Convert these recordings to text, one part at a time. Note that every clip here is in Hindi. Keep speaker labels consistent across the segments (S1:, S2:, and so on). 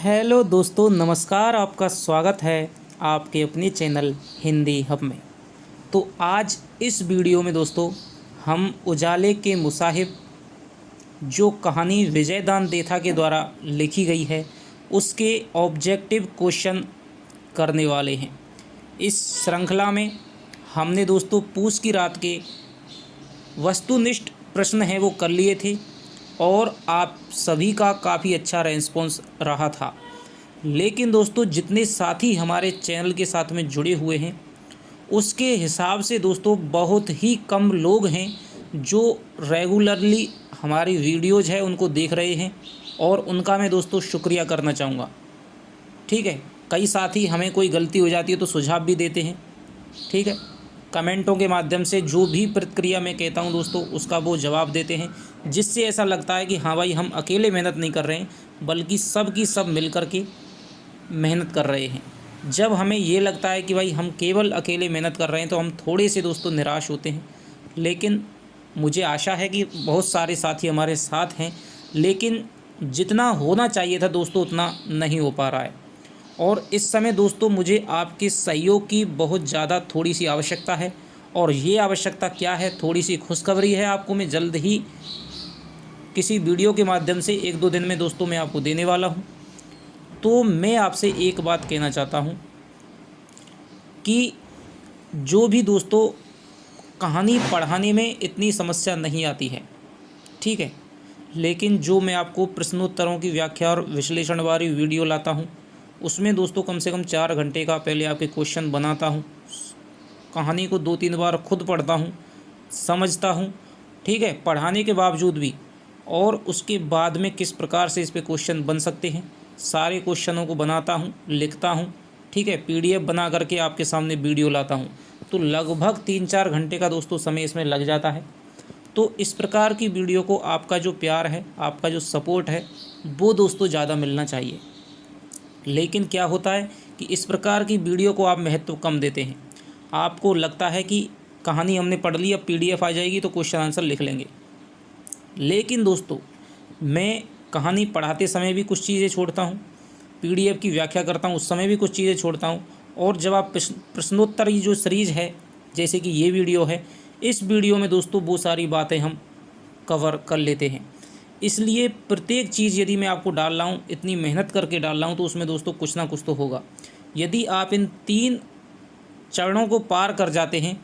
S1: हेलो दोस्तों, नमस्कार। आपका स्वागत है आपके अपने चैनल हिंदी हब में। तो आज इस वीडियो में दोस्तों हम उजाले के मुसाहिब जो कहानी विजयदान देथा के द्वारा लिखी गई है उसके ऑब्जेक्टिव क्वेश्चन करने वाले हैं। इस श्रृंखला में हमने दोस्तों पूस की रात के वस्तुनिष्ठ प्रश्न हैं वो कर लिए थे और आप सभी का काफ़ी अच्छा रेस्पॉन्स रहा था। लेकिन दोस्तों जितने साथी हमारे चैनल के साथ में जुड़े हुए हैं उसके हिसाब से दोस्तों बहुत ही कम लोग हैं जो रेगुलरली हमारी वीडियोज़ है उनको देख रहे हैं और उनका मैं दोस्तों शुक्रिया करना चाहूँगा। ठीक है, कई साथी हमें कोई गलती हो जाती है तो सुझाव भी देते हैं। ठीक है, कमेंटों के माध्यम से जो भी प्रतिक्रिया मैं कहता हूं दोस्तों उसका वो जवाब देते हैं, जिससे ऐसा लगता है कि हाँ भाई हम अकेले मेहनत नहीं कर रहे हैं बल्कि सब की सब मिल कर के मेहनत कर रहे हैं। जब हमें ये लगता है कि भाई हम केवल अकेले मेहनत कर रहे हैं तो हम थोड़े से दोस्तों निराश होते हैं। लेकिन मुझे आशा है कि बहुत सारे साथी हमारे साथ हैं, लेकिन जितना होना चाहिए था दोस्तों उतना नहीं हो पा रहा है। और इस समय दोस्तों मुझे आपके सहयोग की बहुत ज़्यादा थोड़ी सी आवश्यकता है। और ये आवश्यकता क्या है, थोड़ी सी खुशखबरी है आपको मैं जल्द ही किसी वीडियो के माध्यम से 1-2 दिन में दोस्तों मैं आपको देने वाला हूँ। तो मैं आपसे एक बात कहना चाहता हूँ कि जो भी दोस्तों कहानी पढ़ाने में इतनी समस्या नहीं आती है, ठीक है, लेकिन जो मैं आपको प्रश्नोत्तरों की व्याख्या और विश्लेषण वाली वीडियो लाता हूँ उसमें दोस्तों कम से कम 4 घंटे का पहले आपके क्वेश्चन बनाता हूँ, कहानी को 2-3 बार खुद पढ़ता हूँ, समझता हूँ, ठीक है, पढ़ाने के बावजूद भी, और उसके बाद में किस प्रकार से इस पे क्वेश्चन बन सकते हैं सारे क्वेश्चनों को बनाता हूँ, लिखता हूँ, ठीक है, PDF बना करके आपके सामने वीडियो लाता हूँ। तो लगभग 3-4 घंटे का दोस्तों समय इसमें लग जाता है। तो इस प्रकार की वीडियो को आपका जो प्यार है, आपका जो सपोर्ट है वो दोस्तों ज़्यादा मिलना चाहिए। लेकिन क्या होता है कि इस प्रकार की वीडियो को आप महत्व कम देते हैं। आपको लगता है कि कहानी हमने पढ़ ली, अब PDF आ जाएगी तो क्वेश्चन आंसर लिख लेंगे। लेकिन दोस्तों मैं कहानी पढ़ाते समय भी कुछ चीज़ें छोड़ता हूँ, PDF की व्याख्या करता हूँ उस समय भी कुछ चीज़ें छोड़ता हूँ, और जब आप प्रश्नोत्तर की जो सीरीज़ है जैसे कि ये वीडियो है, इस वीडियो में दोस्तों वो सारी बातें हम कवर कर लेते हैं। इसलिए प्रत्येक चीज़ यदि मैं आपको डाल रहा हूँ, इतनी मेहनत करके डाल रहा हूँ, तो उसमें दोस्तों कुछ ना कुछ तो होगा। यदि आप इन 3 चरणों को पार कर जाते हैं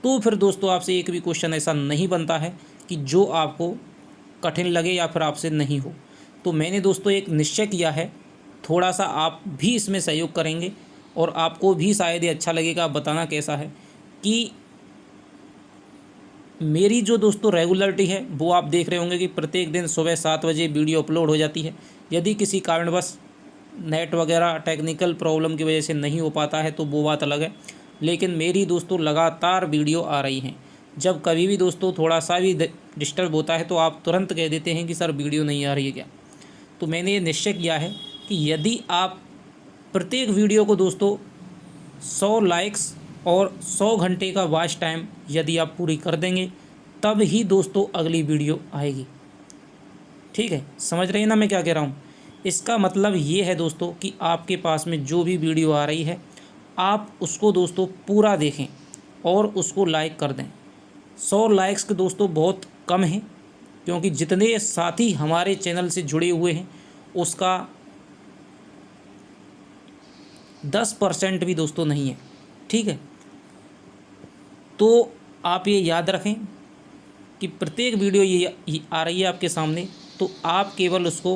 S1: तो फिर दोस्तों आपसे एक भी क्वेश्चन ऐसा नहीं बनता है कि जो आपको कठिन लगे या फिर आपसे नहीं हो। तो मैंने दोस्तों एक निश्चय किया है, थोड़ा सा आप भी इसमें सहयोग करेंगे और आपको भी शायद ये अच्छा लगेगा। आप बताना कैसा है कि मेरी जो दोस्तों रेगुलरिटी है वो आप देख रहे होंगे कि प्रत्येक दिन सुबह 7 बजे वीडियो अपलोड हो जाती है। यदि किसी कारणवश नेट वगैरह टेक्निकल प्रॉब्लम की वजह से नहीं हो पाता है तो वो बात अलग है, लेकिन मेरी दोस्तों लगातार वीडियो आ रही हैं। जब कभी भी दोस्तों थोड़ा सा भी डिस्टर्ब होता है तो आप तुरंत कह देते हैं कि सर वीडियो नहीं आ रही है क्या। तो मैंने ये निश्चय किया है कि यदि आप प्रत्येक वीडियो को दोस्तों 100 लाइक्स और 100 घंटे का वॉच टाइम यदि आप पूरी कर देंगे तब ही दोस्तों अगली वीडियो आएगी। ठीक है, समझ रहे हैं ना मैं क्या कह रहा हूँ। इसका मतलब ये है दोस्तों कि आपके पास में जो भी वीडियो आ रही है आप उसको दोस्तों पूरा देखें और उसको लाइक कर दें। 100 लाइक्स के दोस्तों बहुत कम हैं, क्योंकि जितने साथी हमारे चैनल से जुड़े हुए हैं उसका 10% भी दोस्तों नहीं है। ठीक है, तो आप ये याद रखें कि प्रत्येक वीडियो ये आ रही है आपके सामने तो आप केवल उसको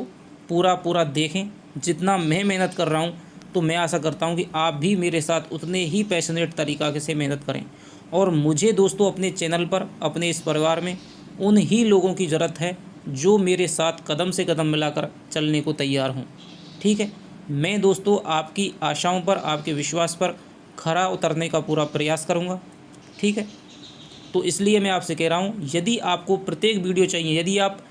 S1: पूरा देखें। जितना मैं मेहनत कर रहा हूँ तो मैं आशा करता हूँ कि आप भी मेरे साथ उतने ही पैशनेट तरीक़ा से मेहनत करें। और मुझे दोस्तों अपने चैनल पर, अपने इस परिवार में उन ही लोगों की ज़रूरत है जो मेरे साथ कदम से कदम मिलाकर चलने को तैयार हों। ठीक है, मैं दोस्तों आपकी आशाओं पर, आपके विश्वास पर खरा उतरने का पूरा प्रयास करूँगा। ठीक है, तो इसलिए मैं आपसे कह रहा हूँ यदि आपको प्रत्येक वीडियो चाहिए, यदि आप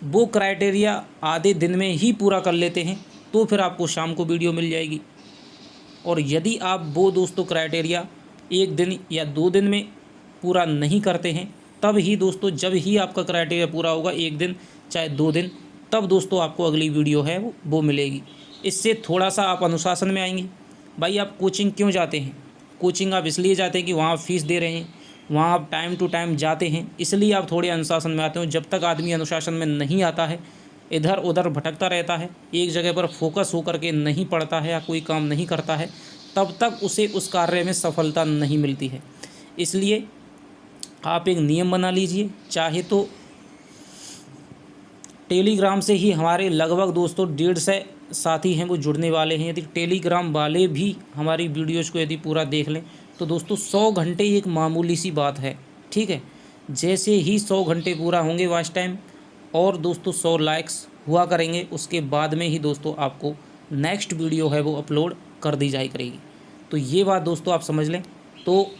S1: वो क्राइटेरिया आधे दिन में ही पूरा कर लेते हैं तो फिर आपको शाम को वीडियो मिल जाएगी। और यदि आप वो दोस्तों क्राइटेरिया 1 दिन या 2 दिन में पूरा नहीं करते हैं तब ही दोस्तों, जब ही आपका क्राइटेरिया पूरा होगा 1 दिन चाहे 2 दिन, तब दोस्तों आपको अगली वीडियो है वो मिलेगी। इससे थोड़ा सा आप अनुशासन में आएंगे। भाई आप कोचिंग क्यों जाते हैं? कोचिंग आप इसलिए जाते हैं कि वहाँ आप फीस दे रहे हैं, वहाँ आप टाइम टू टाइम जाते हैं, इसलिए आप थोड़े अनुशासन में आते हो। जब तक आदमी अनुशासन में नहीं आता है, इधर उधर भटकता रहता है, एक जगह पर फोकस होकर के नहीं पढ़ता है या कोई काम नहीं करता है, तब तक उसे उस कार्य में सफलता नहीं मिलती है। इसलिए आप एक नियम बना लीजिए। चाहे तो टेलीग्राम से ही हमारे लगभग दोस्तों 150 साथी हैं वो जुड़ने वाले हैं। यदि टेलीग्राम वाले भी हमारी वीडियोज़ को यदि पूरा देख लें तो दोस्तों 100 घंटे एक मामूली सी बात है, ठीक है। जैसे ही 100 घंटे पूरा होंगे वॉच टाइम और दोस्तों 100 लाइक्स हुआ करेंगे, उसके बाद में ही दोस्तों आपको नेक्स्ट वीडियो है वो अपलोड कर दी जाए करेगी। तो ये बात दोस्तों आप समझ लें। तो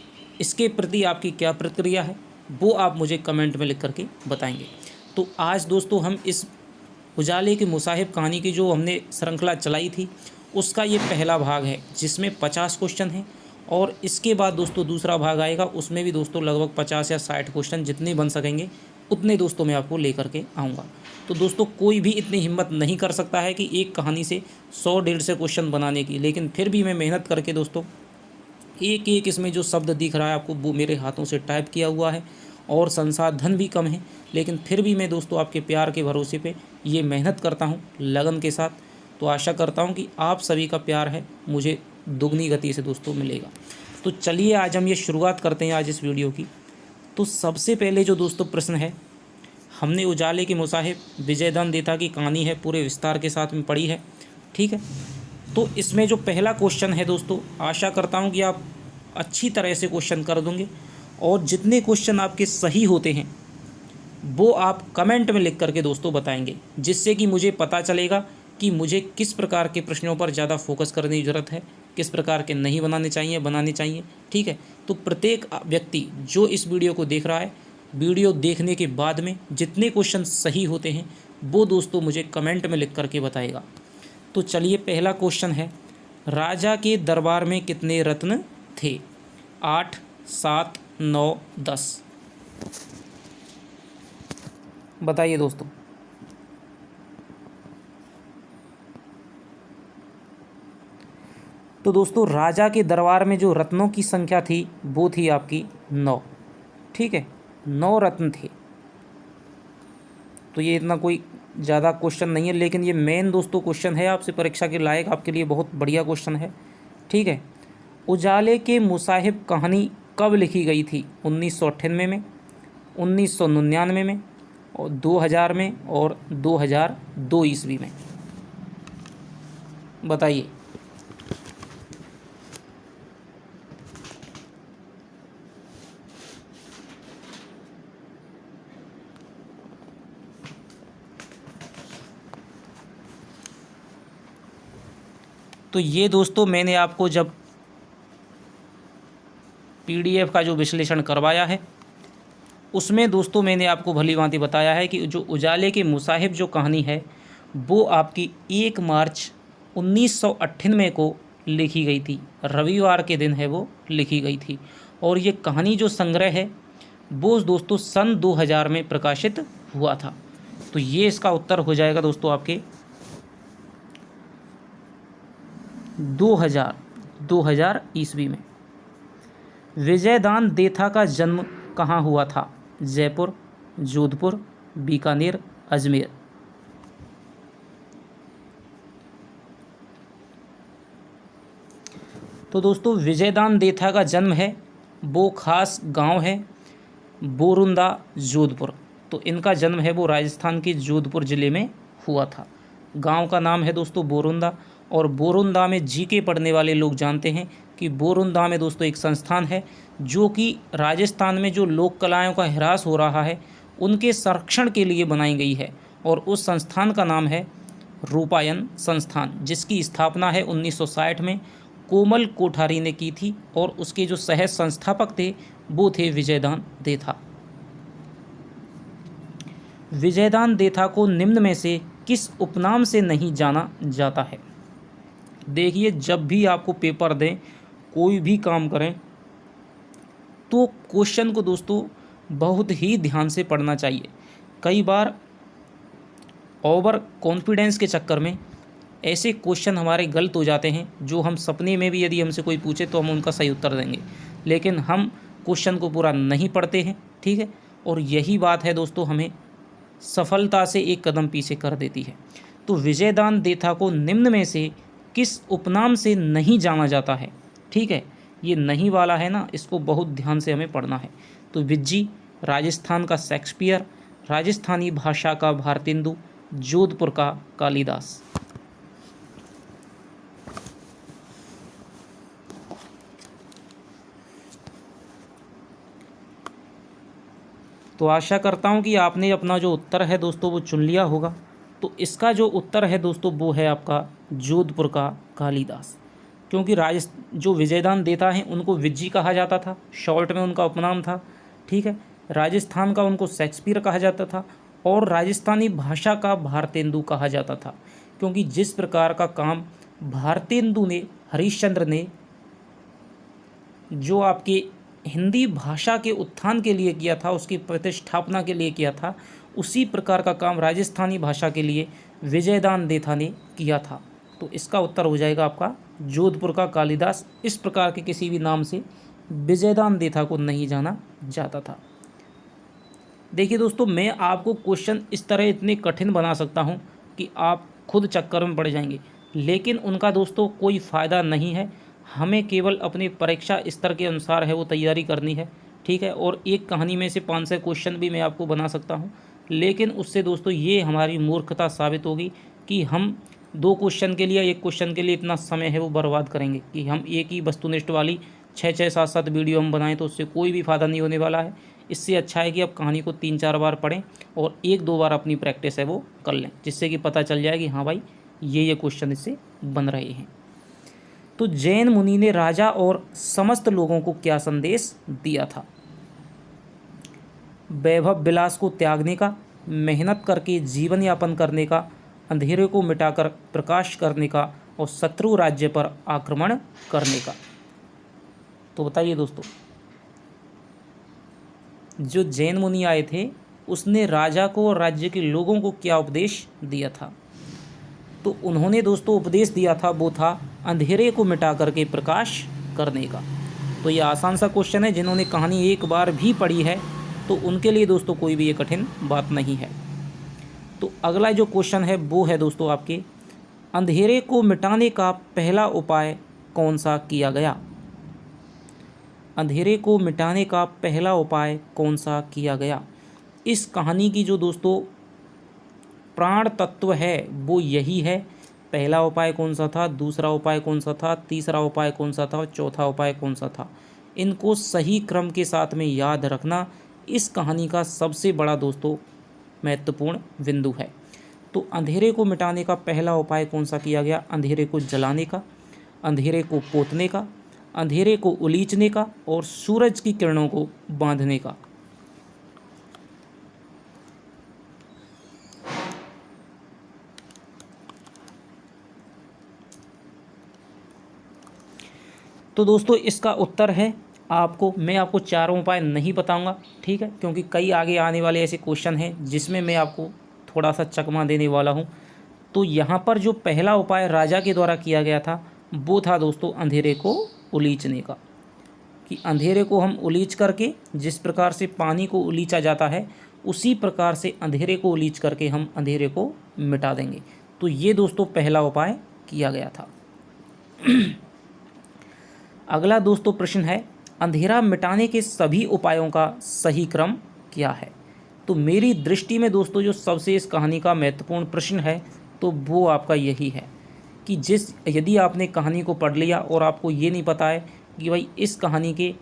S1: इसके प्रति आपकी क्या प्रतिक्रिया है वो आप मुझे कमेंट में लिख करके बताएंगे। तो आज दोस्तों हम इस उजाले के मुसाहिब कहानी की जो हमने श्रृंखला चलाई थी उसका ये पहला भाग है, जिसमें 50 क्वेश्चन हैं। और इसके बाद दोस्तों दूसरा भाग आएगा, उसमें भी दोस्तों लगभग 50 या 60 क्वेश्चन जितने बन सकेंगे उतने दोस्तों मैं आपको लेकर के आऊँगा। तो दोस्तों कोई भी इतनी हिम्मत नहीं कर सकता है कि एक कहानी से 100-150 क्वेश्चन बनाने की, लेकिन फिर भी मैं मेहनत करके दोस्तों एक एक इसमें जो शब्द दिख रहा है आपको वो मेरे हाथों से टाइप किया हुआ है और संसाधन भी कम है, लेकिन फिर भी मैं दोस्तों आपके प्यार के भरोसे पे ये मेहनत करता हूँ लगन के साथ। तो आशा करता हूँ कि आप सभी का प्यार है मुझे दुगनी गति से दोस्तों मिलेगा। तो चलिए आज हम ये शुरुआत करते हैं आज इस वीडियो की। तो सबसे पहले जो दोस्तों प्रश्न है, हमने उजाले के मुसाहिब विजयदान देथा की कहानी है पूरे विस्तार के साथ में पढ़ी है, ठीक है। तो इसमें जो पहला क्वेश्चन है दोस्तों, आशा करता हूँ कि आप अच्छी तरह से क्वेश्चन कर दोगे और जितने क्वेश्चन आपके सही होते हैं वो आप कमेंट में लिख करके दोस्तों बताएंगे, जिससे कि मुझे पता चलेगा कि मुझे किस प्रकार के प्रश्नों पर ज़्यादा फोकस करने की ज़रूरत है, किस प्रकार के नहीं बनाने चाहिए, ठीक है। तो प्रत्येक व्यक्ति जो इस वीडियो को देख रहा है, वीडियो देखने के बाद में जितने क्वेश्चन सही होते हैं वो दोस्तों मुझे कमेंट में लिख करके बताएगा। तो चलिए पहला क्वेश्चन है, राजा के दरबार में कितने रत्न थे? 8, 7, 9, 10 बताइए दोस्तों। तो दोस्तों राजा के दरबार में जो रत्नों की संख्या थी वो थी आपकी 9, ठीक है। 9 रत्न थे। तो ये इतना कोई ज़्यादा क्वेश्चन नहीं है, लेकिन ये मेन दोस्तों क्वेश्चन है आपसे परीक्षा के लायक, आपके लिए बहुत बढ़िया क्वेश्चन है, ठीक है। उजाले के मुसाहिब कहानी कब लिखी गई थी? 1998 में, 1999 में और 2000 में और 2002 ईस्वी में। बताइए। तो ये दोस्तों मैंने आपको जब PDF का जो विश्लेषण करवाया है उसमें दोस्तों मैंने आपको भली भांति बताया है कि जो उजाले के मुसाहिब जो कहानी है वो आपकी 1 मार्च 1998 को लिखी गई थी। रविवार के दिन है वो लिखी गई थी। और ये कहानी जो संग्रह है वो दोस्तों सन 2000 में प्रकाशित हुआ था। तो ये इसका उत्तर हो जाएगा दोस्तों आपके 2000 ईस्वी में। विजयदान देथा का जन्म कहाँ हुआ था? जयपुर, जोधपुर, बीकानेर, अजमेर। तो दोस्तों विजयदान देथा का जन्म है वो खास गांव है बोरुंदा, जोधपुर। तो इनका जन्म है वो राजस्थान के जोधपुर ज़िले में हुआ था। गांव का नाम है दोस्तों बोरुंदा। और बोरुंदा में जीके पढ़ने वाले लोग जानते हैं कि बोरुंदा में दोस्तों एक संस्थान है जो कि राजस्थान में जो लोक कलाओं का ह्रास हो रहा है उनके संरक्षण के लिए बनाई गई है। और उस संस्थान का नाम है रूपायन संस्थान, जिसकी स्थापना है 1960 में कोमल कोठारी ने की थी। और उसके जो सह संस्थापक थे वो थे विजयदान देथा। विजयदान देथा को निम्न में से किस उपनाम से नहीं जाना जाता है? देखिए, जब भी आपको पेपर दें, कोई भी काम करें, तो क्वेश्चन को दोस्तों बहुत ही ध्यान से पढ़ना चाहिए। कई बार ओवर कॉन्फिडेंस के चक्कर में ऐसे क्वेश्चन हमारे गलत हो जाते हैं, जो हम सपने में भी यदि हमसे कोई पूछे तो हम उनका सही उत्तर देंगे, लेकिन हम क्वेश्चन को पूरा नहीं पढ़ते हैं, ठीक है। और यही बात है दोस्तों, हमें सफलता से एक कदम पीछे कर देती है। तो विजयदान देथा को निम्न में से किस उपनाम से नहीं जाना जाता है, ठीक है। ये नहीं वाला है ना, इसको बहुत ध्यान से हमें पढ़ना है। तो विज्जी, राजस्थान का शेक्सपियर, राजस्थानी भाषा का भारतेंदु, जोधपुर का कालिदास। तो आशा करता हूँ कि आपने अपना जो उत्तर है दोस्तों वो चुन लिया होगा। तो इसका जो उत्तर है दोस्तों वो है आपका जोधपुर का कालिदास, क्योंकि जो विजयदान देता है उनको विज्जी कहा जाता था, शॉर्ट में उनका उपनाम था, ठीक है। राजस्थान का उनको शेक्सपियर कहा जाता था, और राजस्थानी भाषा का भारतेंदु कहा जाता था, क्योंकि जिस प्रकार का काम भारतेंदु ने, हरिश्चंद्र ने जो आपके हिंदी भाषा के उत्थान के लिए किया था, उसकी प्रतिष्ठापना के लिए किया था, उसी प्रकार का काम राजस्थानी भाषा के लिए विजयदान देथा ने किया था। तो इसका उत्तर हो जाएगा आपका जोधपुर का कालिदास। इस प्रकार के किसी भी नाम से विजयदान देथा को नहीं जाना जाता था। देखिए दोस्तों, मैं आपको क्वेश्चन इस तरह इतने कठिन बना सकता हूं कि आप खुद चक्कर में पड़ जाएंगे, लेकिन उनका दोस्तों कोई फ़ायदा नहीं है। हमें केवल अपने परीक्षा स्तर के अनुसार है वो तैयारी करनी है, ठीक है। और एक कहानी में से 500 क्वेश्चन भी मैं आपको बना सकता हूं, लेकिन उससे दोस्तों ये हमारी मूर्खता साबित होगी कि हम 2 क्वेश्चन के लिए, 1 क्वेश्चन के लिए इतना समय है वो बर्बाद करेंगे कि हम एक ही वस्तुनिष्ठ वाली 6-6, 7-7 वीडियो हम बनाएं, तो उससे कोई भी फ़ायदा नहीं होने वाला है। इससे अच्छा है कि आप कहानी को 3-4 बार पढ़ें और 1-2 बार अपनी प्रैक्टिस है वो कर लें, जिससे कि पता चल जाए कि हाँ भाई ये क्वेश्चन इससे बन रहे हैं। तो जैन मुनि ने राजा और समस्त लोगों को क्या संदेश दिया था? वैभव विलास को त्यागने का, मेहनत करके जीवन यापन करने का, अंधेरे को मिटाकर प्रकाश करने का, और शत्रु राज्य पर आक्रमण करने का। तो बताइए दोस्तों, जो जैन मुनि आए थे उसने राजा को और राज्य के लोगों को क्या उपदेश दिया था? तो उन्होंने दोस्तों उपदेश दिया था, वो था अंधेरे को मिटा करके प्रकाश करने का। तो ये आसान सा क्वेश्चन है, जिन्होंने कहानी एक बार भी पढ़ी है तो उनके लिए दोस्तों कोई भी ये कठिन बात नहीं है। तो अगला जो क्वेश्चन है वो है दोस्तों आपके, अंधेरे को मिटाने का पहला उपाय कौन सा किया गया? अंधेरे को मिटाने का पहला उपाय कौन सा किया गया? इस कहानी की जो दोस्तों प्राण तत्व है वो यही है। पहला उपाय कौन सा था, दूसरा उपाय कौन सा था, तीसरा उपाय कौन सा था, और चौथा उपाय कौन सा था? इनको सही क्रम के साथ में याद रखना इस कहानी का सबसे बड़ा दोस्तों महत्वपूर्ण बिंदु है। तो अंधेरे को मिटाने का पहला उपाय कौन सा किया गया? अंधेरे को जलाने का, अंधेरे को पोतने का, अंधेरे को उलीचने का, और सूरज की किरणों को बांधने का। तो दोस्तों इसका उत्तर है, मैं आपको चारों उपाय नहीं बताऊंगा, ठीक है, क्योंकि कई आगे आने वाले ऐसे क्वेश्चन हैं जिसमें मैं आपको थोड़ा सा चकमा देने वाला हूं। तो यहाँ पर जो पहला उपाय राजा के द्वारा किया गया था वो था दोस्तों अंधेरे को उलीचने का, कि अंधेरे को हम उलीच करके, जिस प्रकार से पानी को उलीचा जाता है उसी प्रकार से अंधेरे को उलीच करके हम अंधेरे को मिटा देंगे। तो ये दोस्तों पहला उपाय किया गया था। अगला दोस्तों प्रश्न है, अंधेरा मिटाने के सभी उपायों का सही क्रम क्या है? तो मेरी दृष्टि में दोस्तों जो सबसे इस कहानी का महत्वपूर्ण प्रश्न है तो वो आपका यही है कि यदि आपने कहानी को पढ़ लिया और आपको ये नहीं पता है कि भाई इस कहानी के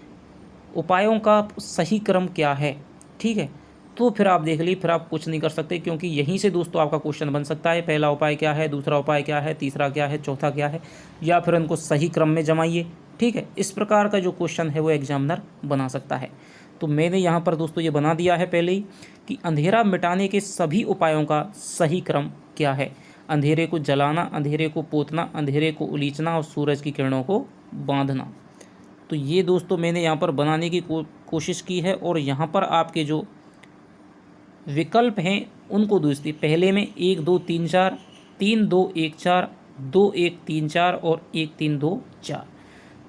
S1: उपायों का सही क्रम क्या है, ठीक है, तो फिर आप देख लीजिए, फिर आप कुछ नहीं कर सकते, क्योंकि यहीं से दोस्तों आपका क्वेश्चन बन सकता है, पहला उपाय क्या है, दूसरा उपाय क्या है, तीसरा क्या है, चौथा क्या है, या फिर उनको सही क्रम में जमाइए, ठीक है। इस प्रकार का जो क्वेश्चन है वो एग्जामिनर बना सकता है। तो मैंने यहाँ पर दोस्तों ये बना दिया है पहले ही कि अंधेरा मिटाने के सभी उपायों का सही क्रम क्या है? अंधेरे को जलाना, अंधेरे को पोतना, अंधेरे को उलीचना, और सूरज की किरणों को बांधना। तो ये दोस्तों मैंने यहाँ पर बनाने की कोशिश की है, और यहाँ पर आपके जो विकल्प हैं उनको दोस्ती पहले में 1 2 3 4, 3 2 1 4, 2 1 3 4 और 1 3 2 4।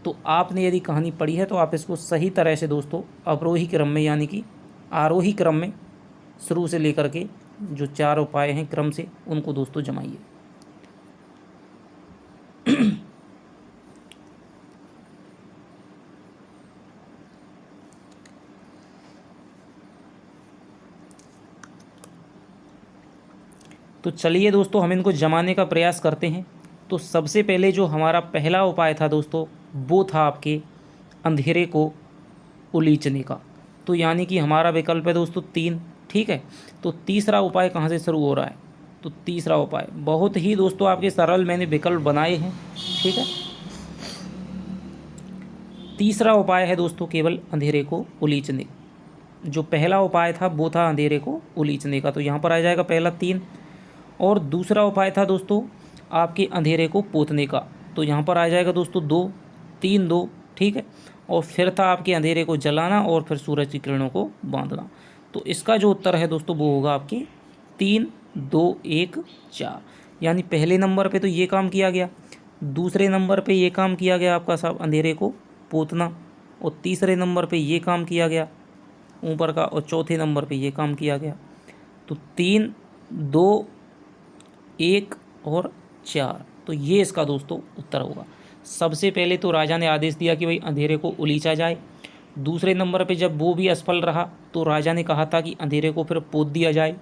S1: तो आपने यदि कहानी पढ़ी है तो आप इसको सही तरह से दोस्तों अवरोही क्रम में यानी कि आरोही क्रम में शुरू से लेकर के जो 4 उपाय हैं क्रम से उनको दोस्तों जमाइए। तो चलिए दोस्तों हम इनको जमाने का प्रयास करते हैं। तो सबसे पहले जो हमारा पहला उपाय था दोस्तों वो था आपके अंधेरे को उलीचने का। तो यानी कि हमारा विकल्प है दोस्तों 3। ठीक है, तो तीसरा उपाय कहाँ से शुरू हो रहा है? तो तीसरा उपाय बहुत ही दोस्तों आपके सरल मैंने विकल्प बनाए हैं। ठीक है, तीसरा उपाय है दोस्तों केवल अंधेरे को उलीचने। जो पहला उपाय था वो था अंधेरे को उलीचने का, तो यहाँ पर आ जाएगा पहला 3। और दूसरा उपाय था दोस्तों आपके अंधेरे को पोतने का, तो यहाँ पर आ जाएगा दोस्तों 2 3 2। ठीक है, और फिर था आपके अंधेरे को जलाना और फिर सूरज की किरणों को बांधना। तो इसका जो उत्तर है दोस्तों वो होगा आपके 3 2 1 4। यानी पहले नंबर पे तो ये काम किया गया, दूसरे नंबर पे ये काम किया गया आपका साहब अंधेरे को पोतना, और तीसरे नंबर पे ये काम किया गया ऊपर का, और चौथे नंबर पे ये काम किया गया। तो 3 2 1 और 4, तो ये इसका दोस्तों उत्तर होगा। सबसे पहले तो राजा ने आदेश दिया कि भाई अंधेरे को उलीचा जाए। दूसरे नंबर पे जब वो भी असफल रहा तो राजा ने कहा था कि अंधेरे को फिर पोत दिया जाए।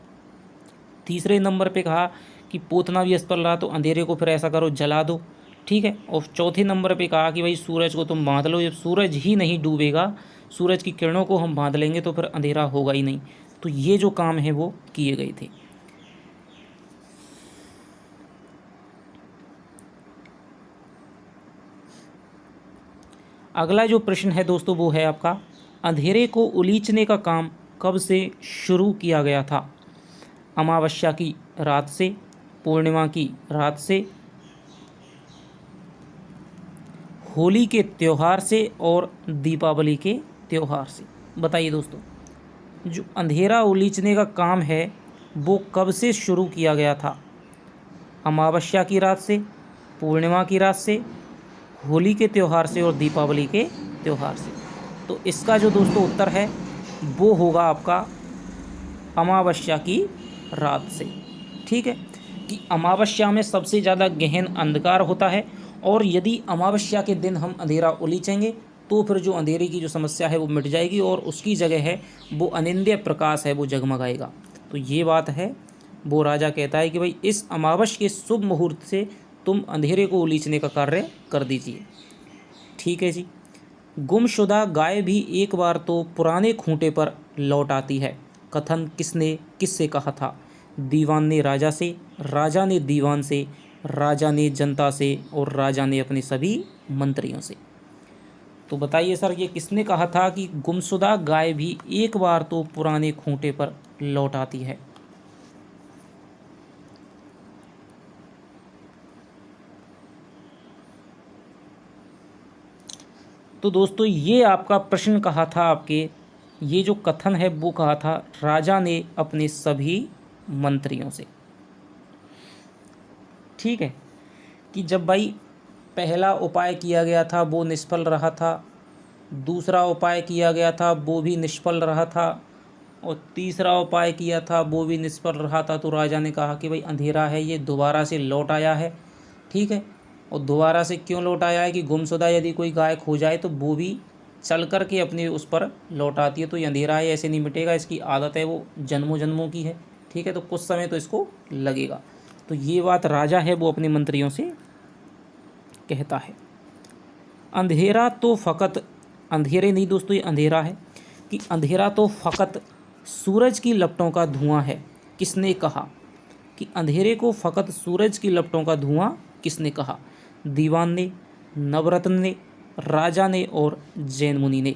S1: तीसरे नंबर पे कहा कि पोतना भी असफल रहा तो अंधेरे को फिर ऐसा करो जला दो। ठीक है, और चौथे नंबर पे कहा कि भाई सूरज को तुम बांध लो, जब सूरज ही नहीं डूबेगा, सूरज की किरणों को हम बांध लेंगे तो फिर अंधेरा होगा ही नहीं। तो ये जो काम है वो किए गए थे। अगला जो प्रश्न है दोस्तों वो है आपका अंधेरे को उलीचने का काम कब से शुरू किया गया था? अमावस्या की रात से, पूर्णिमा की रात से, होली के त्यौहार से और दीपावली के त्यौहार से। बताइए दोस्तों, जो अंधेरा उलीचने का काम है वो कब से शुरू किया गया था? अमावस्या की रात से, पूर्णिमा की रात से, होली के त्यौहार से और दीपावली के त्यौहार से। तो इसका जो दोस्तों उत्तर है वो होगा आपका अमावस्या की रात से। ठीक है, कि अमावस्या में सबसे ज़्यादा गहन अंधकार होता है, और यदि अमावस्या के दिन हम अंधेरा उलीचेंगे तो फिर जो अंधेरे की जो समस्या है वो मिट जाएगी और उसकी जगह है वो अनिंद्य प्रकाश है वो जगमगाएगा। तो ये बात है, वो राजा कहता है कि भाई इस अमावस्या के शुभ मुहूर्त से तुम अंधेरे को उलीचने का कार्य कर दीजिए। ठीक है जी। गुमशुदा गाय भी एक बार तो पुराने खूंटे पर लौट आती है, कथन किसने किससे कहा था? दीवान ने राजा से, राजा ने दीवान से, राजा ने जनता से और राजा ने अपने सभी मंत्रियों से। तो बताइए सर ये किसने कहा था कि गुमशुदा गाय भी एक बार तो पुराने खूंटे पर लौट आती है? तो दोस्तों ये आपका प्रश्न कहा था, आपके ये जो कथन है वो कहा था राजा ने अपने सभी मंत्रियों से। ठीक है, कि जब भाई पहला उपाय किया गया था वो निष्फल रहा था, दूसरा उपाय किया गया था वो भी निष्फल रहा था, और तीसरा उपाय किया था वो भी निष्फल रहा था, तो राजा ने कहा कि भाई अंधेरा है ये दोबारा से लौट आया है। ठीक है, और दोबारा से क्यों लौट आया है कि गुमशुदा यदि कोई गाय खो जाए तो वो भी चल कर के अपने उस पर लौट आती है, तो ये अंधेरा है ऐसे नहीं मिटेगा, इसकी आदत है वो जन्मों जन्मों की है। ठीक है, तो कुछ समय तो इसको लगेगा। तो ये बात राजा है वो अपने मंत्रियों से कहता है। अंधेरा तो फ़कत, अंधेरे नहीं दोस्तों ये अंधेरा है, कि अंधेरा तो फ़कत सूरज की लपटों का धुआं है, किसने कहा? कि अंधेरे को फ़कत सूरज की लपटों का धुआं किसने कहा? दीवान ने, नवरत्न ने, राजा ने और जैन मुनि ने।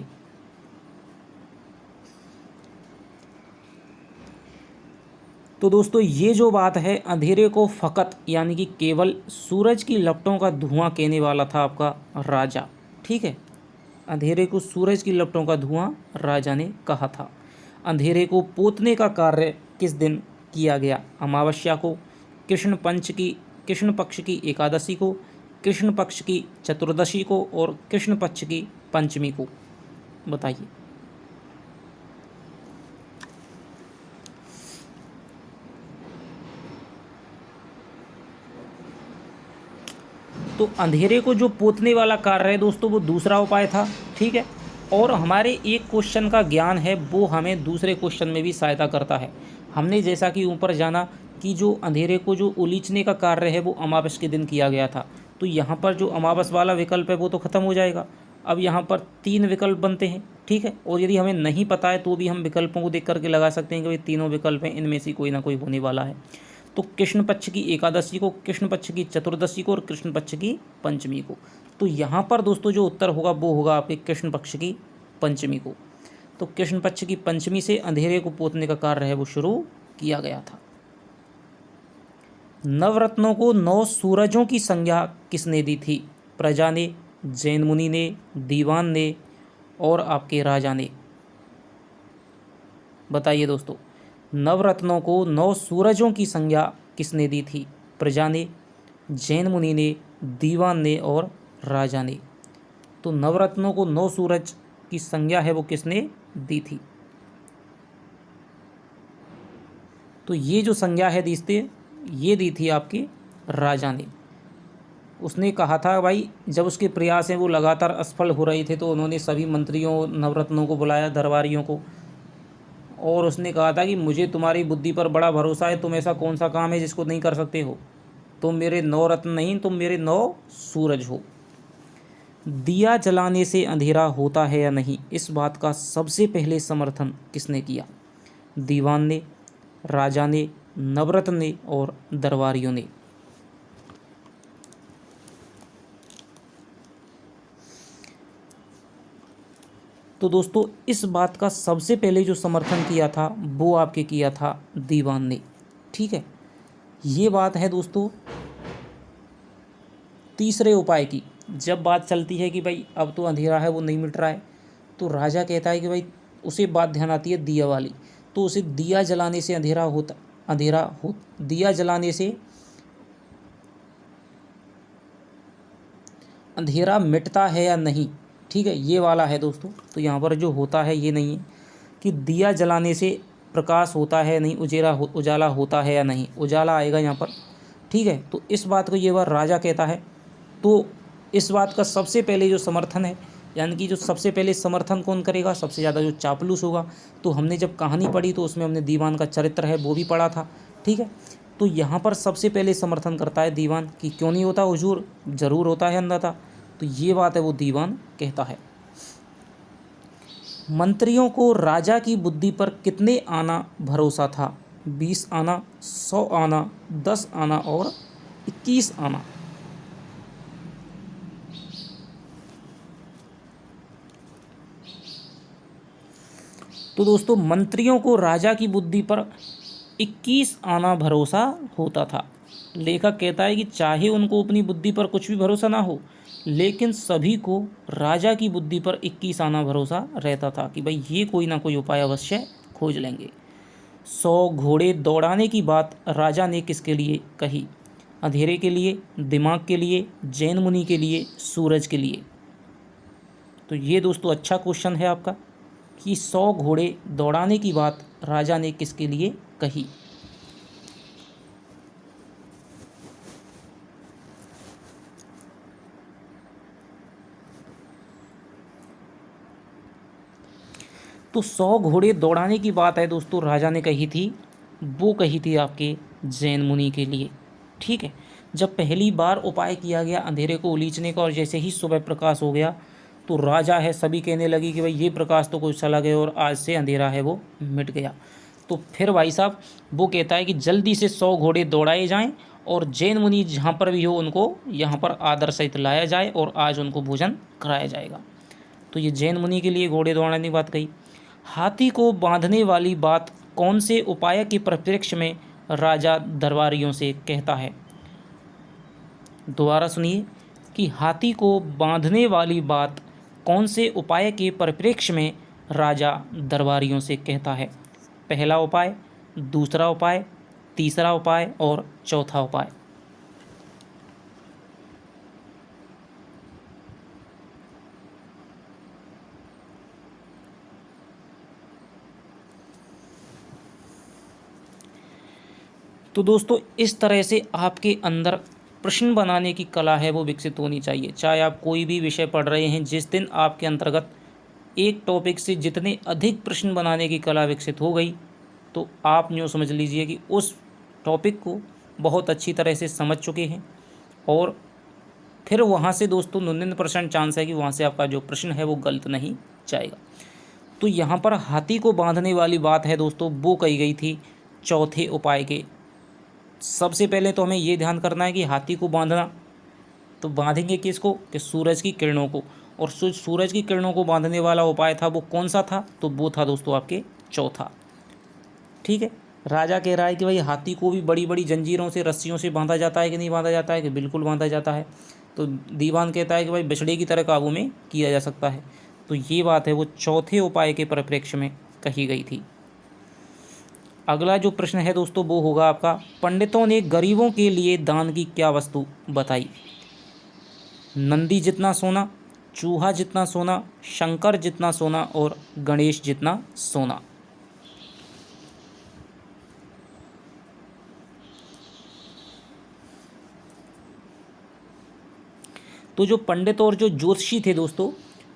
S1: तो दोस्तों ये जो बात है अंधेरे को फ़कत यानी कि केवल सूरज की लपटों का धुआं कहने वाला था आपका राजा। ठीक है, अंधेरे को सूरज की लपटों का धुआं राजा ने कहा था। अंधेरे को पोतने का कार्य किस दिन किया गया? अमावस्या को, कृष्ण पक्ष की एकादशी को, कृष्ण पक्ष की चतुर्दशी को और कृष्ण पक्ष की पंचमी को? बताइए। तो अंधेरे को जो पोतने वाला कार्य है दोस्तों, वो दूसरा उपाय था, ठीक है। और हमारे एक क्वेश्चन का ज्ञान है वो हमें दूसरे क्वेश्चन में भी सहायता करता है। हमने जैसा कि ऊपर जाना कि जो अंधेरे को जो उलीचने का कार्य है वो अमावस के दिन किया गया था, तो यहाँ पर जो अमावस वाला विकल्प है वो तो ख़त्म हो जाएगा। अब यहाँ पर 3 विकल्प बनते हैं, ठीक है। और यदि हमें नहीं पता है तो भी हम विकल्पों को देख करके लगा सकते हैं कि भाई तीनों विकल्प हैं, इनमें से कोई ना कोई होने वाला है। तो कृष्ण पक्ष की एकादशी को, कृष्ण पक्ष की चतुर्दशी को और कृष्ण पक्ष की पंचमी को। तो यहाँ पर दोस्तों जो उत्तर होगा वो होगा आपके कृष्ण पक्ष की पंचमी को। तो कृष्ण पक्ष की पंचमी से अंधेरे को पोतने का कार्य है वो शुरू किया गया था। नवरत्नों को 9 सूरजों की संज्ञा किसने दी थी? प्रजा ने, जैन मुनि ने, दीवान ने और आपके राजा ने? बताइए दोस्तों, नवरत्नों को 9 सूरजों की संज्ञा किसने दी थी? प्रजा ने, जैन मुनि ने, दीवान ने और राजा ने? तो नवरत्नों को 9 सूरज की संज्ञा है वो किसने दी थी? तो ये जो संज्ञा है ये दी थी आपके राजा ने। उसने कहा था भाई, जब उसके प्रयास हैं वो लगातार असफल हो रहे थे तो उन्होंने सभी मंत्रियों, नवरत्नों को बुलाया, दरबारियों को, और उसने कहा था कि मुझे तुम्हारी बुद्धि पर बड़ा भरोसा है, तुम ऐसा कौन सा काम है जिसको नहीं कर सकते हो? तुम मेरे 9 रत्न नहीं, तुम मेरे 9 सूरज हो। दिया जलाने से अंधेरा होता है या नहीं, इस बात का सबसे पहले समर्थन किसने किया? दीवान ने, राजा ने, नवरत्न ने और दरबारियों ने? तो दोस्तों इस बात का सबसे पहले जो समर्थन किया था वो आपके किया था दीवान ने, ठीक है। ये बात है दोस्तों तीसरे उपाय की। जब बात चलती है कि भाई अब तो अंधेरा है वो नहीं मिट रहा है, तो राजा कहता है कि भाई उसे बात ध्यान आती है दिया वाली, तो उसे दिया जलाने से दिया जलाने से अंधेरा मिटता है या नहीं, ठीक है, ये वाला है दोस्तों। तो यहाँ पर जो होता है ये नहीं है कि दिया जलाने से प्रकाश होता है नहीं, उजाला होता है या नहीं, उजाला आएगा यहाँ पर, ठीक है। तो इस बात को ये बार राजा कहता है। तो इस बात का सबसे पहले जो समर्थन है, यानी कि जो सबसे पहले समर्थन कौन करेगा, सबसे ज़्यादा जो चापलूस होगा। तो हमने जब कहानी पढ़ी तो उसमें हमने दीवान का चरित्र है वो भी पढ़ा था, ठीक है। तो यहाँ पर सबसे पहले समर्थन करता है दीवान कि क्यों नहीं होता हुजूर, ज़रूर होता है अंधता। तो ये बात है वो दीवान कहता है। मंत्रियों को राजा की बुद्धि पर कितने आना भरोसा था? 20 आना, 100 आना, 10 आना और 21 आना? तो दोस्तों मंत्रियों को राजा की बुद्धि पर 21 आना भरोसा होता था। लेखक कहता है कि चाहे उनको अपनी बुद्धि पर कुछ भी भरोसा ना हो, लेकिन सभी को राजा की बुद्धि पर 21 आना भरोसा रहता था कि भाई ये कोई ना कोई उपाय अवश्य खोज लेंगे। 100 घोड़े दौड़ाने की बात राजा ने किसके लिए कही? अंधेरे के लिए, दिमाग के लिए, जैन मुनि के लिए, सूरज के लिए? तो ये दोस्तों अच्छा क्वेश्चन है आपका कि 100 घोड़े दौड़ाने की बात राजा ने किसके लिए कही? तो 100 घोड़े दौड़ाने की बात है दोस्तों राजा ने कही थी, वो कही थी आपके जैन मुनि के लिए, ठीक है। जब पहली बार उपाय किया गया अंधेरे को उलीचने का और जैसे ही सुबह प्रकाश हो गया तो राजा है सभी कहने लगी कि भाई ये प्रकाश तो कुछ चला गया और आज से अंधेरा है वो मिट गया। तो फिर भाई साहब वो कहता है कि जल्दी से 100 घोड़े दौड़ाए जाएं और जैन मुनि जहाँ पर भी हो उनको यहाँ पर आदर सहित लाया जाए और आज उनको भोजन कराया जाएगा। तो ये जैन मुनि के लिए घोड़े दौड़ाने की बात कही। हाथी को बांधने वाली बात कौन से उपाय के परिप्रेक्ष्य में राजा दरबारियों से कहता है? दोबारा सुनिए कि हाथी को बांधने वाली बात कौन से उपाय के परिप्रेक्ष्य में राजा दरबारियों से कहता है? पहला उपाय, दूसरा उपाय, तीसरा उपाय और चौथा उपाय? तो दोस्तों इस तरह से आपके अंदर प्रश्न बनाने की कला है वो विकसित होनी चाहिए। चाहे आप कोई भी विषय पढ़ रहे हैं, जिस दिन आपके अंतर्गत एक टॉपिक से जितने अधिक प्रश्न बनाने की कला विकसित हो गई, तो आप यूँ समझ लीजिए कि उस टॉपिक को बहुत अच्छी तरह से समझ चुके हैं, और फिर वहाँ से दोस्तों 99% चांस है कि वहाँ से आपका जो प्रश्न है वो गलत नहीं जाएगा। तो यहाँ पर हाथी को बांधने वाली बात है दोस्तों, वो कही गई थी चौथे उपाय के। सबसे पहले तो हमें ये ध्यान करना है कि हाथी को बांधना, तो बांधेंगे किसको, कि सूरज की किरणों को। और सूरज की किरणों को बांधने वाला उपाय था वो कौन सा था, तो वो था दोस्तों आपके चौथा। ठीक है, राजा कह रहा है कि भाई हाथी को भी बड़ी बड़ी जंजीरों से, रस्सियों से बांधा जाता है कि नहीं बांधा जाता है, कि बिल्कुल बांधा जाता है। तो दीवान कहता है कि भाई बछड़े की तरह काबू में किया जा सकता है। तो ये बात है वो चौथे उपाय के परिप्रेक्ष्य में कही गई थी। अगला जो प्रश्न है दोस्तों वो होगा आपका, पंडितों ने गरीबों के लिए दान की क्या वस्तु बताई। नंदी जितना सोना, चूहा जितना सोना, शंकर जितना सोना और गणेश जितना सोना। तो जो पंडित और जो ज्योतिषी थे दोस्तों,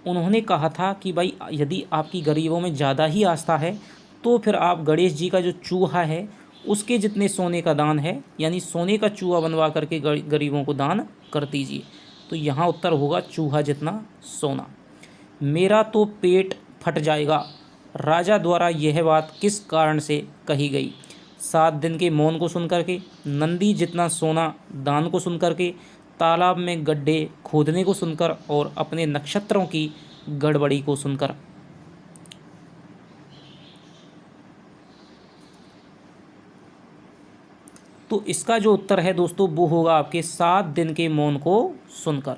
S1: उन्होंने कहा था कि भाई यदि आपकी गरीबों में ज़्यादा ही आस्था है तो फिर आप गणेश जी का जो चूहा है उसके जितने सोने का दान है, यानी सोने का चूहा बनवा करके गरीबों को दान कर दीजिए। तो यहाँ उत्तर होगा चूहा जितना सोना। मेरा तो पेट फट जाएगा, राजा द्वारा यह बात किस कारण से कही गई। 7 दिन के मौन को सुन करके, नंदी जितना सोना दान को सुन करके, तालाब में गड्ढे खोदने को सुनकर और अपने नक्षत्रों की गड़बड़ी को सुनकर। तो इसका जो उत्तर है दोस्तों वो होगा आपके 7 दिन के मौन को सुनकर।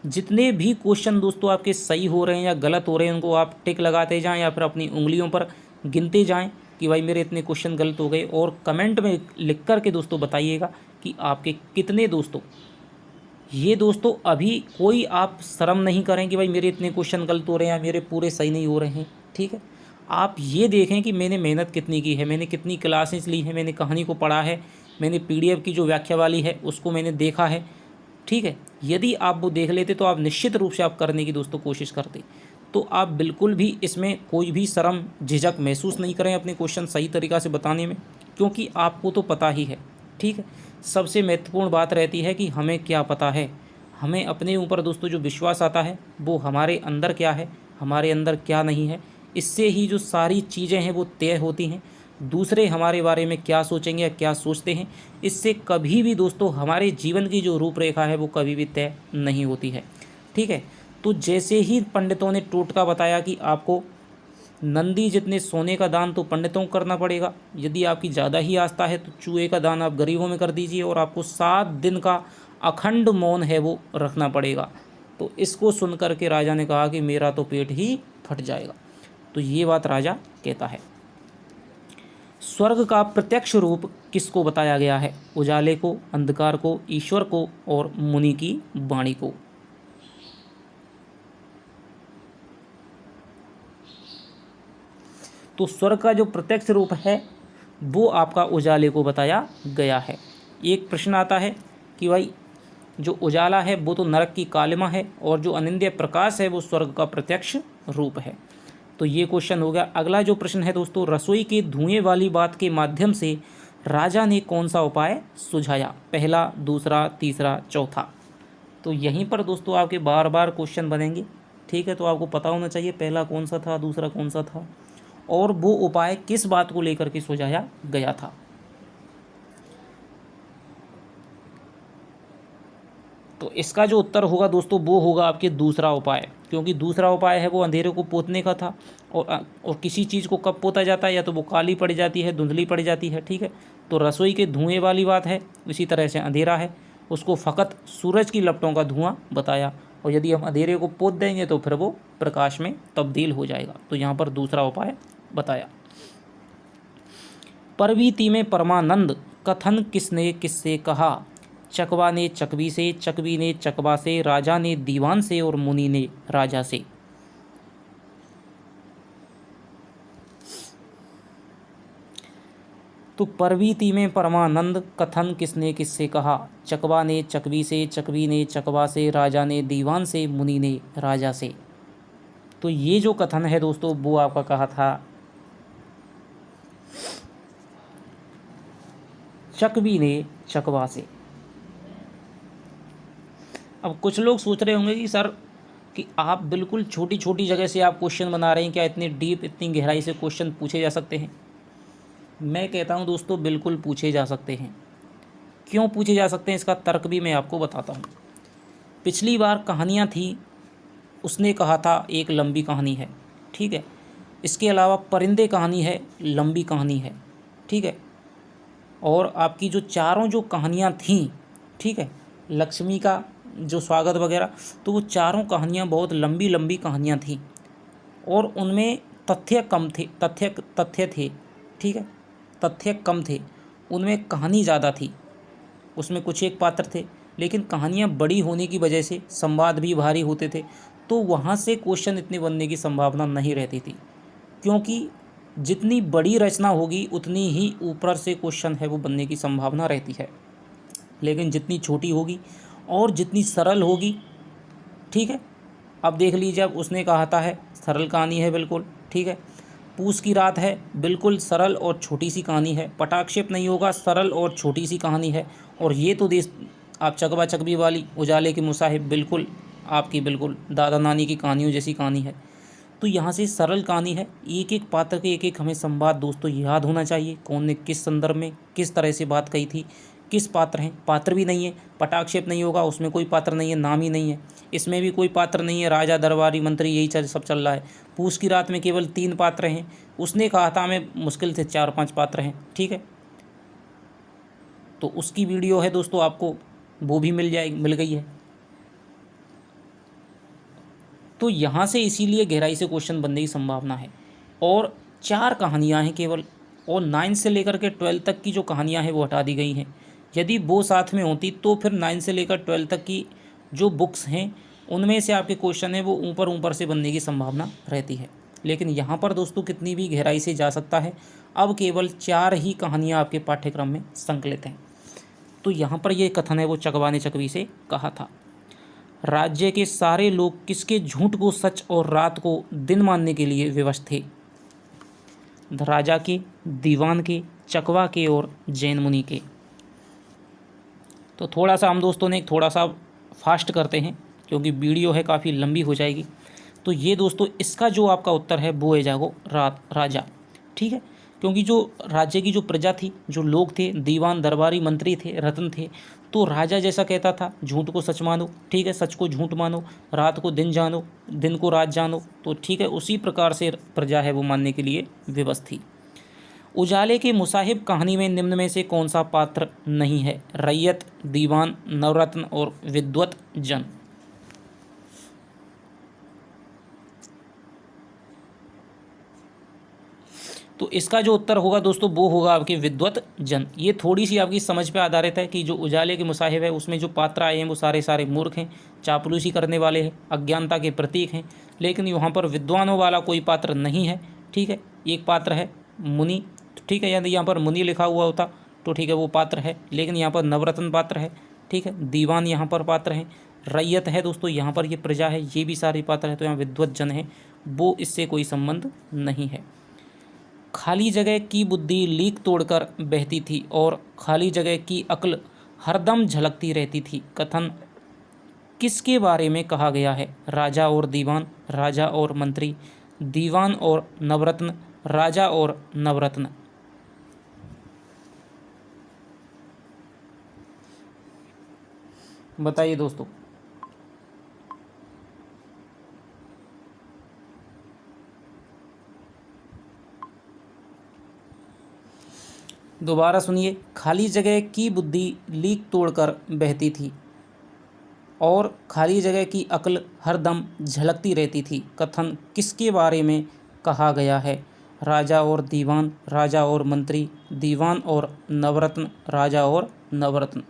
S1: जितने भी क्वेश्चन दोस्तों आपके सही हो रहे हैं या गलत हो रहे हैं उनको आप टिक लगाते जाएं या फिर अपनी उंगलियों पर गिनते जाएं कि भाई मेरे इतने क्वेश्चन गलत हो गए, और कमेंट में लिख कर के दोस्तों बताइएगा कि आपके कितने दोस्तों। ये दोस्तों अभी कोई आप शर्म नहीं करें कि भाई मेरे इतने क्वेश्चन गलत हो रहे हैं या मेरे पूरे सही नहीं हो रहे हैं। ठीक है, आप ये देखें कि मैंने मेहनत कितनी की है, मैंने कितनी क्लासेस ली हैं, मैंने कहानी को पढ़ा है, मैंने PDF की जो व्याख्या वाली है उसको मैंने देखा है। ठीक है, यदि आप वो देख लेते तो आप निश्चित रूप से आप करने की दोस्तों कोशिश करते। तो आप बिल्कुल भी इसमें कोई भी शर्म झिझक महसूस नहीं करें अपने क्वेश्चन सही तरीक़ा से बताने में, क्योंकि आपको तो पता ही है। ठीक है, सबसे महत्वपूर्ण बात रहती है कि हमें क्या पता है। हमें अपने ऊपर दोस्तों जो विश्वास आता है वो हमारे अंदर क्या है, हमारे अंदर क्या नहीं है, इससे ही जो सारी चीज़ें हैं वो तय होती हैं। दूसरे हमारे बारे में क्या सोचेंगे या क्या सोचते हैं, इससे कभी भी दोस्तों हमारे जीवन की जो रूपरेखा है वो कभी भी तय नहीं होती है। ठीक है, तो जैसे ही पंडितों ने टोटका बताया कि आपको नंदी जितने सोने का दान तो पंडितों को करना पड़ेगा, यदि आपकी ज़्यादा ही आस्था है तो चूहे का दान आप गरीबों में कर दीजिए, और आपको 7 दिन का अखंड मौन है वो रखना पड़ेगा। तो इसको सुन कर के राजा ने कहा कि मेरा तो पेट ही फट जाएगा। तो ये बात राजा कहता है। स्वर्ग का प्रत्यक्ष रूप किसको बताया गया है। उजाले को, अंधकार को, ईश्वर को और मुनि की वाणी को। तो स्वर्ग का जो प्रत्यक्ष रूप है वो आपका उजाले को बताया गया है। एक प्रश्न आता है कि भाई जो उजाला है वो तो नरक की कालिमा है और जो अनिंद्य प्रकाश है वो स्वर्ग का प्रत्यक्ष रूप है। तो ये क्वेश्चन हो गया। अगला जो प्रश्न है दोस्तों, रसोई के धुएं वाली बात के माध्यम से राजा ने कौन सा उपाय सुझाया। पहला, दूसरा, तीसरा, चौथा। तो यहीं पर दोस्तों आपके बार बार क्वेश्चन बनेंगे। ठीक है, तो आपको पता होना चाहिए पहला कौन सा था, दूसरा कौन सा था, और वो उपाय किस बात को लेकर के सुझाया गया था। तो इसका जो उत्तर होगा दोस्तों वो होगा आपके दूसरा उपाय, क्योंकि दूसरा उपाय है वो अंधेरे को पोतने का था। और किसी चीज़ को कब पोता जाता है, या तो वो काली पड़ जाती है, धुंधली पड़ जाती है। ठीक है, तो रसोई के धुएं वाली बात है, इसी तरह से अंधेरा है, उसको फ़कत सूरज की लपटों का धुआं बताया, और यदि हम अंधेरे को पोत देंगे तो फिर वो प्रकाश में तब्दील हो जाएगा। तो यहाँ पर दूसरा उपाय बताया। परवीति में परमानंद कथन किसने किससे कहा। चकवा ने चकवी से, चकवी ने चकवा से, राजा ने दीवान से और मुनि ने राजा से। तो परवीति में परमानंद, कथन किसने किससे कहा? चकवा ने चकवी से, चकवी ने चकवा से, राजा ने दीवान से, मुनि ने राजा से। तो ये जो कथन है दोस्तों वो आपका कहा था चकवी ने चकवा से। अब कुछ लोग सोच रहे होंगे कि सर कि आप बिल्कुल छोटी छोटी जगह से आप क्वेश्चन बना रहे हैं, क्या इतनी डीप इतनी गहराई से क्वेश्चन पूछे जा सकते हैं? मैं कहता हूं दोस्तों बिल्कुल पूछे जा सकते हैं। क्यों पूछे जा सकते हैं इसका तर्क भी मैं आपको बताता हूं। पिछली बार कहानियां थी, उसने कहा था एक लंबी कहानी है, ठीक है। इसके अलावा परिंदे कहानी है, लंबी कहानी है, ठीक है। और आपकी जो चारों जो कहानियाँ थीं, ठीक है, लक्ष्मी का जो स्वागत वगैरह, तो वो चारों कहानियाँ बहुत लंबी लंबी कहानियाँ थीं और उनमें तथ्य कम थे, तथ्य थे, ठीक है, तथ्य कम थे, उनमें कहानी ज़्यादा थी। उसमें कुछ एक पात्र थे लेकिन कहानियाँ बड़ी होने की वजह से संवाद भी भारी होते थे, तो वहाँ से क्वेश्चन इतने बनने की संभावना नहीं रहती थी, क्योंकि जितनी बड़ी रचना होगी उतनी ही ऊपर से क्वेश्चन है वो बनने की संभावना रहती है। लेकिन जितनी छोटी होगी और जितनी सरल होगी, ठीक है। अब देख लीजिए, अब उसने कहा था है सरल कहानी है बिल्कुल, ठीक है। पूस की रात है, बिल्कुल सरल और छोटी सी कहानी है, पटाक्षेप नहीं होगा, सरल और छोटी सी कहानी है। और ये तो देश आप चकवा चकवी वाली, उजाले के मुसाहिब, बिल्कुल आपकी बिल्कुल दादा नानी की कहानियों जैसी कहानी है। तो यहाँ से सरल कहानी है, एक एक पात्र के एक एक हमें संवाद दोस्तों याद होना चाहिए, कौन ने किस संदर्भ में किस तरह से बात कही थी, किस पात्र हैं, पात्र भी नहीं है, पटाक्षेप नहीं होगा, उसमें कोई पात्र नहीं है, नाम ही नहीं है, इसमें भी कोई पात्र नहीं है, राजा दरबारी मंत्री यही सब चल रहा है। पूस की रात में केवल 3 पात्र हैं, उसने कहा था हमें मुश्किल से 4-5 पात्र हैं, ठीक है। तो उसकी वीडियो है दोस्तों, आपको वो भी मिल गई है। तो यहाँ से इसीलिए गहराई से क्वेश्चन बनने की संभावना है। और 4 कहानियाँ हैं केवल, और 9 से लेकर के 12 तक की जो कहानियाँ हैं वो हटा दी गई हैं। यदि वो साथ में होती तो फिर 9 से लेकर 12 तक की जो बुक्स हैं उनमें से आपके क्वेश्चन है वो ऊपर ऊपर से बनने की संभावना रहती है। लेकिन यहाँ पर दोस्तों कितनी भी गहराई से जा सकता है। अब केवल 4 ही कहानियाँ आपके पाठ्यक्रम में संकलित हैं। तो यहाँ पर ये कथन है वो चकवा ने चकवी से कहा था। राज्य के सारे लोग किसके झूठ को सच और रात को दिन मानने के लिए विवश थे? राजा के, दीवान के, चकवा के और जैन मुनि के। तो थोड़ा सा हम दोस्तों ने थोड़ा सा फास्ट करते हैं क्योंकि वीडियो है काफ़ी लंबी हो जाएगी। तो ये दोस्तों इसका जो आपका उत्तर है वो है जागो राजा, ठीक है। क्योंकि जो राज्य की जो प्रजा थी, जो लोग थे, दीवान दरबारी मंत्री थे, रत्न थे, तो राजा जैसा कहता था झूठ को सच मानो, ठीक है, सच को झूठ मानो, रात को दिन जानो, दिन को रात जानो, तो ठीक है, उसी प्रकार से प्रजा है वो मानने के लिए विवश थी। उजाले के मुसाहिब कहानी में निम्न में से कौन सा पात्र नहीं है? रैयत, दीवान, नवरत्न और विद्वत जन। तो इसका जो उत्तर होगा दोस्तों वो होगा आपके विद्वत जन। ये थोड़ी सी आपकी समझ पे आधारित है कि जो उजाले के मुसाहिब है उसमें जो पात्र आए हैं वो सारे सारे मूर्ख हैं, चापलूसी करने वाले हैं, अज्ञानता के प्रतीक हैं। लेकिन यहाँ पर विद्वानों वाला कोई पात्र नहीं है, ठीक है। एक पात्र है मुनि, ठीक है, यदि यहाँ पर मुनि लिखा हुआ होता तो ठीक है वो पात्र है, लेकिन यहाँ पर नवरत्न पात्र है, ठीक है, दीवान यहाँ पर पात्र है, रैयत है दोस्तों यहाँ पर ये प्रजा है, ये भी सारे पात्र है। तो यहाँ विद्वत जन है, वो इससे कोई संबंध नहीं है। खाली जगह की बुद्धि लीक तोड़कर बहती थी और खाली जगह की अक्ल हरदम झलकती रहती थी। कथन किसके बारे में कहा गया है? राजा और दीवान, राजा और मंत्री, दीवान और नवरत्न, राजा और नवरत्न। बताइए दोस्तों। दोबारा सुनिए। खाली जगह की बुद्धि लीक तोड़कर बहती थी और खाली जगह की अक्ल हरदम झलकती रहती थी। कथन किसके बारे में कहा गया है? राजा और दीवान, राजा और मंत्री, दीवान और नवरत्न, राजा और नवरत्न।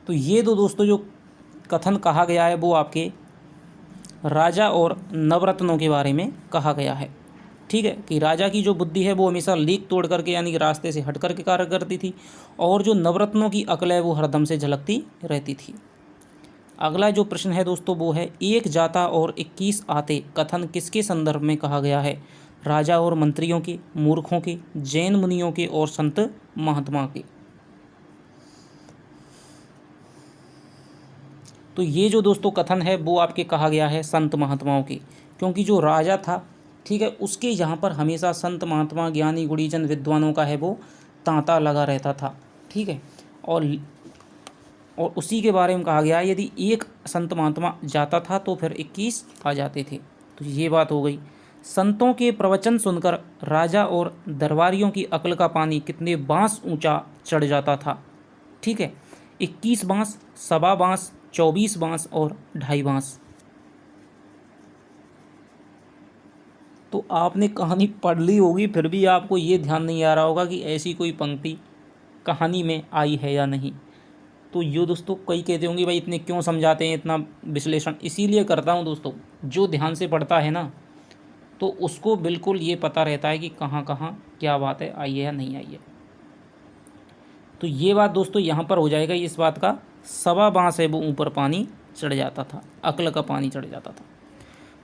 S1: तो ये दो दोस्तों जो कथन कहा गया है वो आपके राजा और नवरत्नों के बारे में कहा गया है। ठीक है, कि राजा की जो बुद्धि है वो हमेशा लीक तोड़ करके यानी कि रास्ते से हट करके कार्य करती थी, और जो नवरत्नों की अक्ल है वो हरदम से झलकती रहती थी। अगला जो प्रश्न है दोस्तों वो है, एक जाता और 21 आते कथन किसके संदर्भ में कहा गया है? राजा और मंत्रियों के, मूर्खों के, जैन मुनियों के और संत महात्मा के। तो ये जो दोस्तों कथन है वो आपके कहा गया है संत महात्माओं के, क्योंकि जो राजा था, ठीक है, उसके यहाँ पर हमेशा संत महात्मा ज्ञानी गुणीजन विद्वानों का है वो तांता लगा रहता था। ठीक है, और उसी के बारे में कहा गया है, यदि एक संत महात्मा जाता था तो फिर 21 आ जाते थे। तो ये बात हो गई। संतों के प्रवचन सुनकर राजा और दरबारियों की अक्ल का पानी कितने बांस ऊंचा चढ़ जाता था? ठीक है, 21 बांस, सवा बांस, 24 बांस और 2.5 बांस। तो आपने कहानी पढ़ ली होगी, फिर भी आपको ये ध्यान नहीं आ रहा होगा कि ऐसी कोई पंक्ति कहानी में आई है या नहीं। तो ये दोस्तों कई कहते होंगे भाई इतने क्यों समझाते हैं, इतना विश्लेषण इसीलिए करता हूँ दोस्तों, जो ध्यान से पढ़ता है ना तो उसको बिल्कुल ये पता रहता है कि कहाँ कहाँ क्या बात है, आई है या नहीं आई है। तो ये बात दोस्तों यहाँ पर हो जाएगा, इस बात का सवा बांस है वो ऊपर पानी चढ़ जाता था, अक्ल का पानी चढ़ जाता था।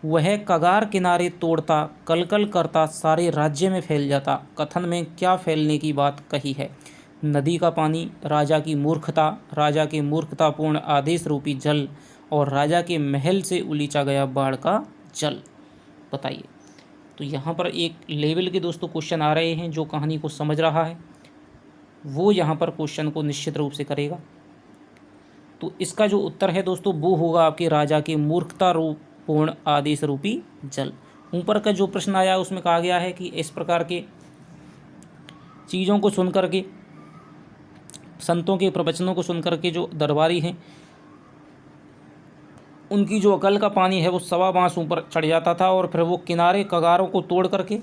S1: वह कगार किनारे तोड़ता, कलकल करता, सारे राज्य में फैल जाता। कथन में क्या फैलने की बात कही है? नदी का पानी, राजा की मूर्खता, राजा के मूर्खतापूर्ण आदेश रूपी जल, और राजा के महल से उलीचा गया बाढ़ का जल। बताइए। तो यहाँ पर एक लेवल के दोस्तों क्वेश्चन आ रहे हैं, जो कहानी को समझ रहा है वो यहाँ पर क्वेश्चन को निश्चित रूप से करेगा। तो इसका जो उत्तर है दोस्तों वो होगा आपके राजा के मूर्खता पूर्ण आदेश रूपी जल। ऊपर का जो प्रश्न आया उसमें कहा गया है कि इस प्रकार के चीज़ों को सुन करके, संतों के प्रवचनों को सुन करके जो दरबारी हैं उनकी जो अकल का पानी है वो सवा बांस ऊपर चढ़ जाता था, और फिर वो किनारे कगारों को तोड़ करके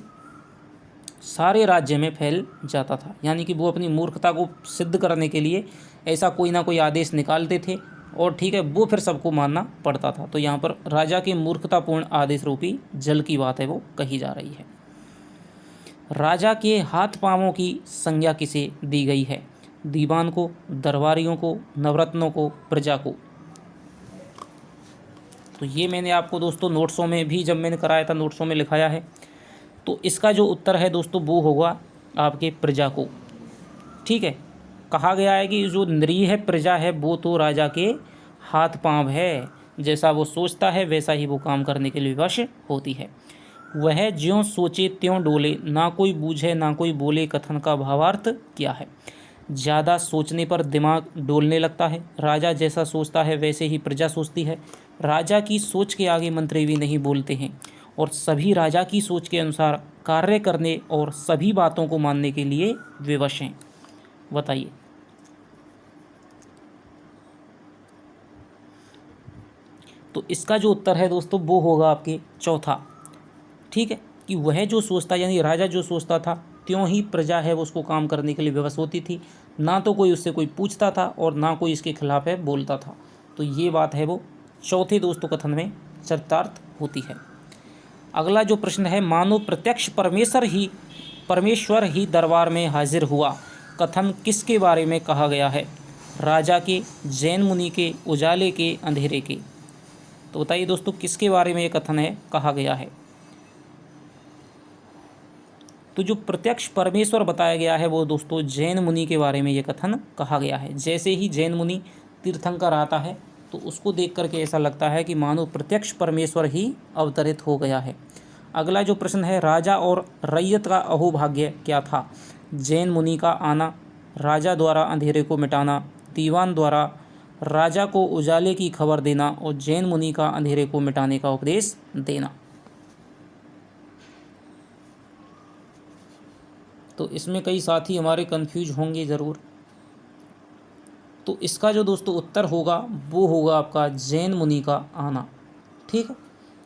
S1: सारे राज्य में फैल जाता था। यानी कि वो अपनी मूर्खता को सिद्ध करने के लिए ऐसा कोई ना कोई आदेश निकालते थे, और ठीक है वो फिर सबको मानना पड़ता था। तो यहाँ पर राजा के मूर्खतापूर्ण आदेश रूपी जल की बात है वो कही जा रही है। राजा के हाथ पांवों की संज्ञा किसे दी गई है? दीवान को, दरबारियों को, नवरत्नों को, प्रजा को। तो ये मैंने आपको दोस्तों नोट्सों में भी जब मैंने कराया था नोट्सों में लिखाया है। तो इसका जो उत्तर है दोस्तों वो होगा आपके प्रजा को। ठीक है, कहा गया है कि जो निरीह प्रजा है वो तो राजा के हाथ पांव है, जैसा वो सोचता है वैसा ही वो काम करने के लिए विवश होती है। वह ज्यों सोचे त्यों डोले, ना कोई बूझे ना कोई बोले। कथन का भावार्थ क्या है? ज़्यादा सोचने पर दिमाग डोलने लगता है। राजा जैसा सोचता है वैसे ही प्रजा सोचती है। राजा की सोच के आगे मंत्री भी नहीं बोलते हैं, और सभी राजा की सोच के अनुसार कार्य करने और सभी बातों को मानने के लिए विवश हैं। बताइए। तो इसका जो उत्तर है दोस्तों वो होगा आपके चौथा। ठीक है, कि वह जो सोचता यानी राजा जो सोचता था त्यों ही प्रजा है वो उसको काम करने के लिए विवश होती थी। ना तो कोई उससे कोई पूछता था और ना कोई इसके खिलाफ है बोलता था। तो ये बात है वो चौथे दोस्तों कथन में चरितार्थ होती है। अगला जो प्रश्न है, मानो प्रत्यक्ष परमेश्वर ही दरबार में हाजिर हुआ। कथन किसके बारे में कहा गया है? राजा के, जैन मुनि के, उजाले के, अंधेरे के। तो बताइए दोस्तों किसके बारे में ये कथन है कहा गया है? तो जो प्रत्यक्ष परमेश्वर बताया गया है वो दोस्तों जैन मुनि के बारे में ये कथन कहा गया है। जैसे ही जैन मुनि तीर्थंकर आता है तो उसको देख करके ऐसा लगता है कि मानो प्रत्यक्ष परमेश्वर ही अवतरित हो गया है। अगला जो प्रश्न है, राजा और रैयत का अहोभाग्य क्या था? जैन मुनि का आना, राजा द्वारा अंधेरे को मिटाना, दीवान द्वारा राजा को उजाले की खबर देना, और जैन मुनि का अंधेरे को मिटाने का उपदेश देना। तो इसमें कई साथी हमारे कंफ्यूज होंगे ज़रूर। तो इसका जो दोस्तों उत्तर होगा वो होगा आपका जैन मुनि का आना। ठीक है,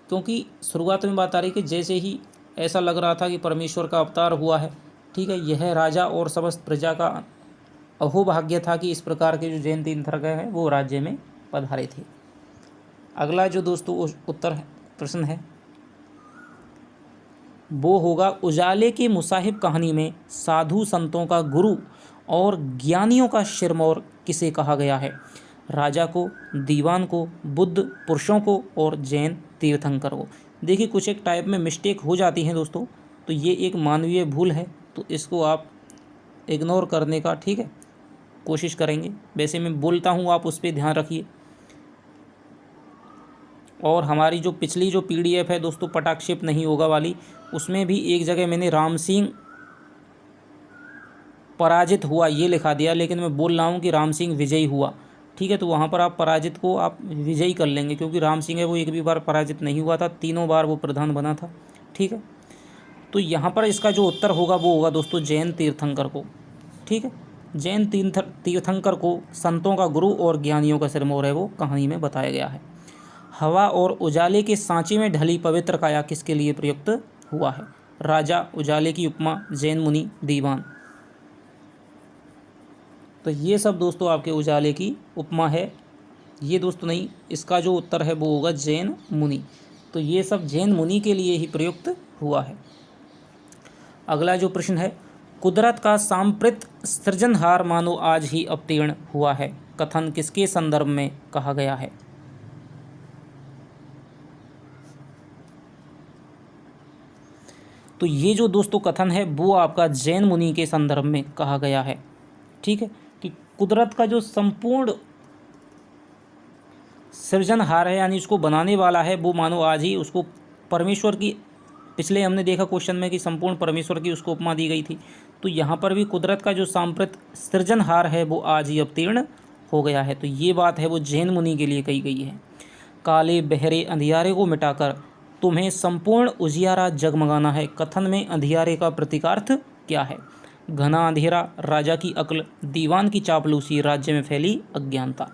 S1: क्योंकि शुरुआत में बात आ रही कि जैसे ही ऐसा लग रहा था कि परमेश्वर का अवतार हुआ है, ठीक है, यह राजा और समस्त प्रजा का अहोभाग्य था कि इस प्रकार के जो जैन तीर्थंकर हैं वो राज्य में पधारे थे। अगला जो दोस्तों उत्तर है, प्रश्न है वो होगा, उजाले की मुसाहिब कहानी में साधु संतों का गुरु और ज्ञानियों का सिरमौर किसे कहा गया है? राजा को, दीवान को, बुद्ध पुरुषों को और जैन तीर्थंकर को। देखिए कुछ एक टाइप में मिस्टेक हो जाती है दोस्तों, तो ये एक मानवीय भूल है, तो इसको आप इग्नोर करने का, ठीक है, कोशिश करेंगे। वैसे मैं बोलता हूँ, आप उस पर ध्यान रखिए। और हमारी जो पिछली जो PDF है दोस्तों, पटाक्षेप नहीं होगा वाली, उसमें भी एक जगह मैंने राम सिंह पराजित हुआ ये लिखा दिया, लेकिन मैं बोल रहा हूँ कि राम सिंह विजयी हुआ, ठीक है। तो वहाँ पर आप पराजित को आप विजयी कर लेंगे, क्योंकि राम सिंह है वो एक भी बार पराजित नहीं हुआ था, 3 बार वो प्रधान बना था, ठीक है। तो यहाँ पर इसका जो उत्तर होगा वो होगा दोस्तों जैन तीर्थंकर को, ठीक है। जैन तीर्थंकर को संतों का गुरु और ज्ञानियों का सिरमौर है वो कहानी में बताया गया है। हवा और उजाले के सांचे में ढली पवित्र काया किसके लिए प्रयुक्त हुआ है? राजा, उजाले की उपमा, जैन मुनि, दीवान। तो ये सब दोस्तों आपके उजाले की उपमा है, ये दोस्तों नहीं, इसका जो उत्तर है वो होगा जैन मुनि। तो ये सब जैन मुनि के लिए ही प्रयुक्त हुआ है। अगला जो प्रश्न है, कुदरत का सांप्रत सृजनहार मानो आज ही अवतीर्ण हुआ है, कथन किसके संदर्भ में कहा गया है? तो ये जो दोस्तों कथन है वो आपका जैन मुनि के संदर्भ में कहा गया है, ठीक है, कि कुदरत का जो संपूर्ण सृजनहार है, यानी उसको बनाने वाला है, वो मानो आज ही उसको परमेश्वर की, पिछले हमने देखा क्वेश्चन में कि संपूर्ण परमेश्वर की उसको उपमा दी गई थी, तो यहाँ पर भी कुदरत का जो सांप्रत सृजनहार है वो आज ही अवतीर्ण हो गया है। तो ये बात है वो जैन मुनि के लिए कही गई है। काले बहरे अंधियारे को मिटाकर तुम्हें संपूर्ण उजियारा जगमगाना है, कथन में अंधियारे का प्रतीकार्थ क्या है? घना अंधेरा, राजा की अक्ल, दीवान की चापलूसी, राज्य में फैली अज्ञानता।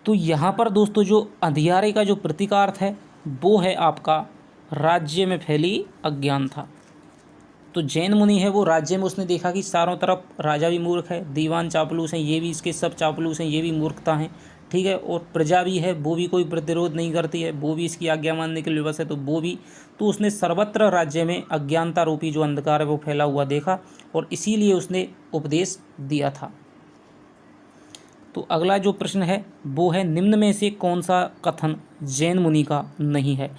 S1: तो यहाँ पर दोस्तों जो अंधियारे का जो प्रतीकार्थ है वो है आपका राज्य में फैली अज्ञानता। तो जैन मुनि है वो राज्य में उसने देखा कि चारों तरफ राजा भी मूर्ख है, दीवान चापलूस हैं, ये भी इसके सब चापलूस हैं, ये भी मूर्खता हैं, ठीक है, और प्रजा भी है वो भी कोई प्रतिरोध नहीं करती है, वो भी इसकी आज्ञा मानने के लिए विवश है, तो वो भी, तो उसने सर्वत्र राज्य में अज्ञानता रूपी जो अंधकार है वो फैला हुआ देखा, और इसीलिए उसने उपदेश दिया था। तो अगला जो प्रश्न है वो है, निम्न में से कौन सा कथन जैन मुनि का नहीं है?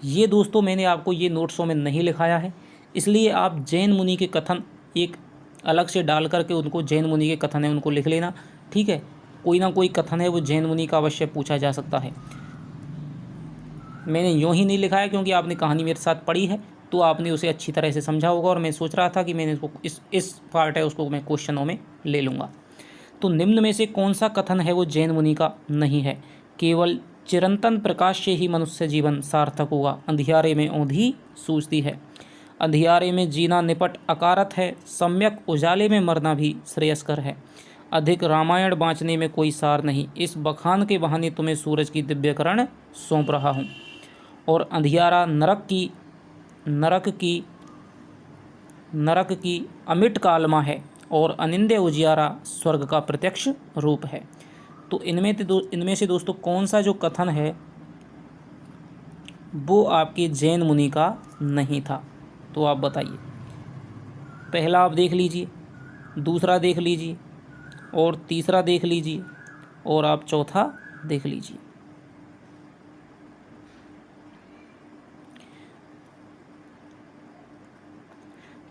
S1: ये दोस्तों मैंने आपको ये नोट्सों में नहीं लिखाया है, इसलिए आप जैन मुनि के कथन एक अलग से डाल करके उनको जैन मुनि के कथन है उनको लिख लेना, ठीक है। कोई ना कोई कथन है वो जैन मुनि का अवश्य पूछा जा सकता है। मैंने यूँ ही नहीं लिखा है क्योंकि आपने कहानी मेरे साथ पढ़ी है, तो आपने उसे अच्छी तरह से समझा होगा, और मैं सोच रहा था कि मैंने इसको इस पार्ट है उसको मैं क्वेश्चनों में ले लूँगा। तो निम्न में से कौन सा कथन है वो जैन मुनि का नहीं है? केवल चिरंतन प्रकाश से ही मनुष्य जीवन सार्थक होगा, अंधियारे में औंधी सूझती है, अंधियारे में जीना निपट अकारत है, सम्यक उजाले में मरना भी श्रेयस्कर है, अधिक रामायण बाँचने में कोई सार नहीं, इस बखान के बहाने तुम्हें सूरज की दिव्यकरण सौंप रहा हूँ, और अंधियारा नरक की अमिट कालमा है, और अनिंद्य उजियारा स्वर्ग का प्रत्यक्ष रूप है। तो इनमें से दोस्तों कौन सा जो कथन है वो आपके जैन मुनि का नहीं था? तो आप बताइए। पहला आप देख लीजिए, दूसरा देख लीजिए, और तीसरा देख लीजिए, और आप चौथा देख लीजिए।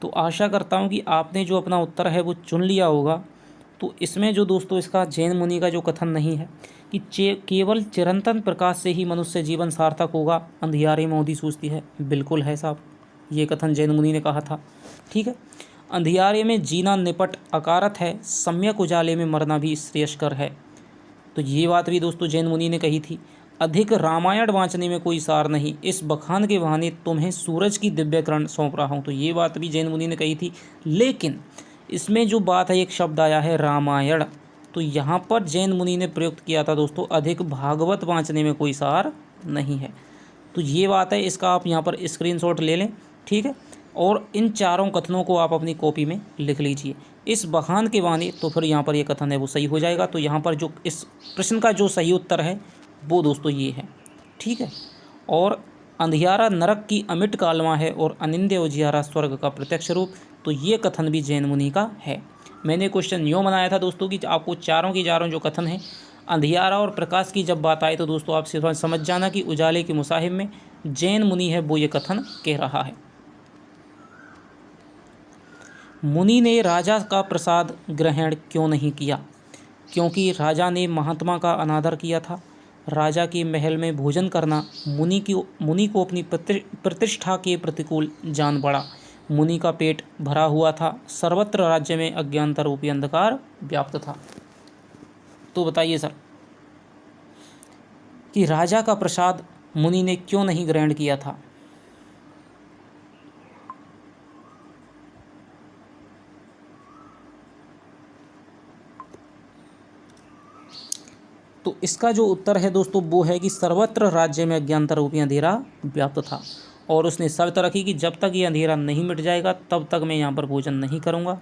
S1: तो आशा करता हूँ कि आपने जो अपना उत्तर है वो चुन लिया होगा। तो इसमें जो दोस्तों इसका जैन मुनि का जो कथन नहीं है कि केवल चिरंतन प्रकाश से ही मनुष्य जीवन सार्थक होगा, अंधियारे में औंधी सूझती है, बिल्कुल है साहब, ये कथन जैन मुनि ने कहा था, ठीक है। अंधियारे में जीना निपट अकारत है, सम्यक उजाले में मरना भी श्रेयस्कर है, तो ये बात भी दोस्तों जैन मुनि ने कही थी। अधिक रामायण वाँचने में कोई सार नहीं, इस बखान के बहाने तुम्हें सूरज की दिव्यकरण सौंप रहा हूँ, तो ये बात भी जैन मुनि ने कही थी। लेकिन इसमें जो बात है, एक शब्द आया है रामायण, तो यहाँ पर जैन मुनि ने प्रयुक्त किया था दोस्तों, अधिक भागवत वांचने में कोई सार नहीं है। तो ये बात है, इसका आप यहाँ पर स्क्रीनशॉट ले लें, ठीक है। और इन चारों कथनों को आप अपनी कॉपी में लिख लीजिए। इस बखान के माने तो फिर यहाँ पर ये कथन है वो सही हो जाएगा। तो यहाँ पर जो इस प्रश्न का जो सही उत्तर है वो दोस्तों ये है, ठीक है। और अंधियारा नरक की अमिट कालमा है और अनिंद्य उजियारा स्वर्ग का प्रत्यक्ष रूप, तो ये कथन भी जैन मुनि का है। मैंने क्वेश्चन यूँ बनाया था दोस्तों कि आपको चारों की चारों जो कथन है, अंधियारा और प्रकाश की जब बात आए तो दोस्तों आप सिर्फ समझ जाना कि उजाले के मुसाहिब में जैन मुनि है वो ये कथन कह रहा है। मुनि ने राजा का प्रसाद ग्रहण क्यों नहीं किया? क्योंकि राजा ने महात्मा का अनादर किया था। राजा के महल में भोजन करना मुनि को अपनी प्रतिष्ठा के प्रतिकूल जान पड़ा। मुनि का पेट भरा हुआ था। सर्वत्र राज्य में अज्ञानता रूपी अंधकार व्याप्त था। तो बताइए सर कि राजा का प्रसाद मुनि ने क्यों नहीं ग्रहण किया था? तो इसका जो उत्तर है दोस्तों वो है कि सर्वत्र राज्य में अज्ञानता रूपी अंधेरा व्याप्त था और उसने शर्त रखी कि जब तक ये अंधेरा नहीं मिट जाएगा तब तक मैं यहाँ पर भोजन नहीं करूँगा।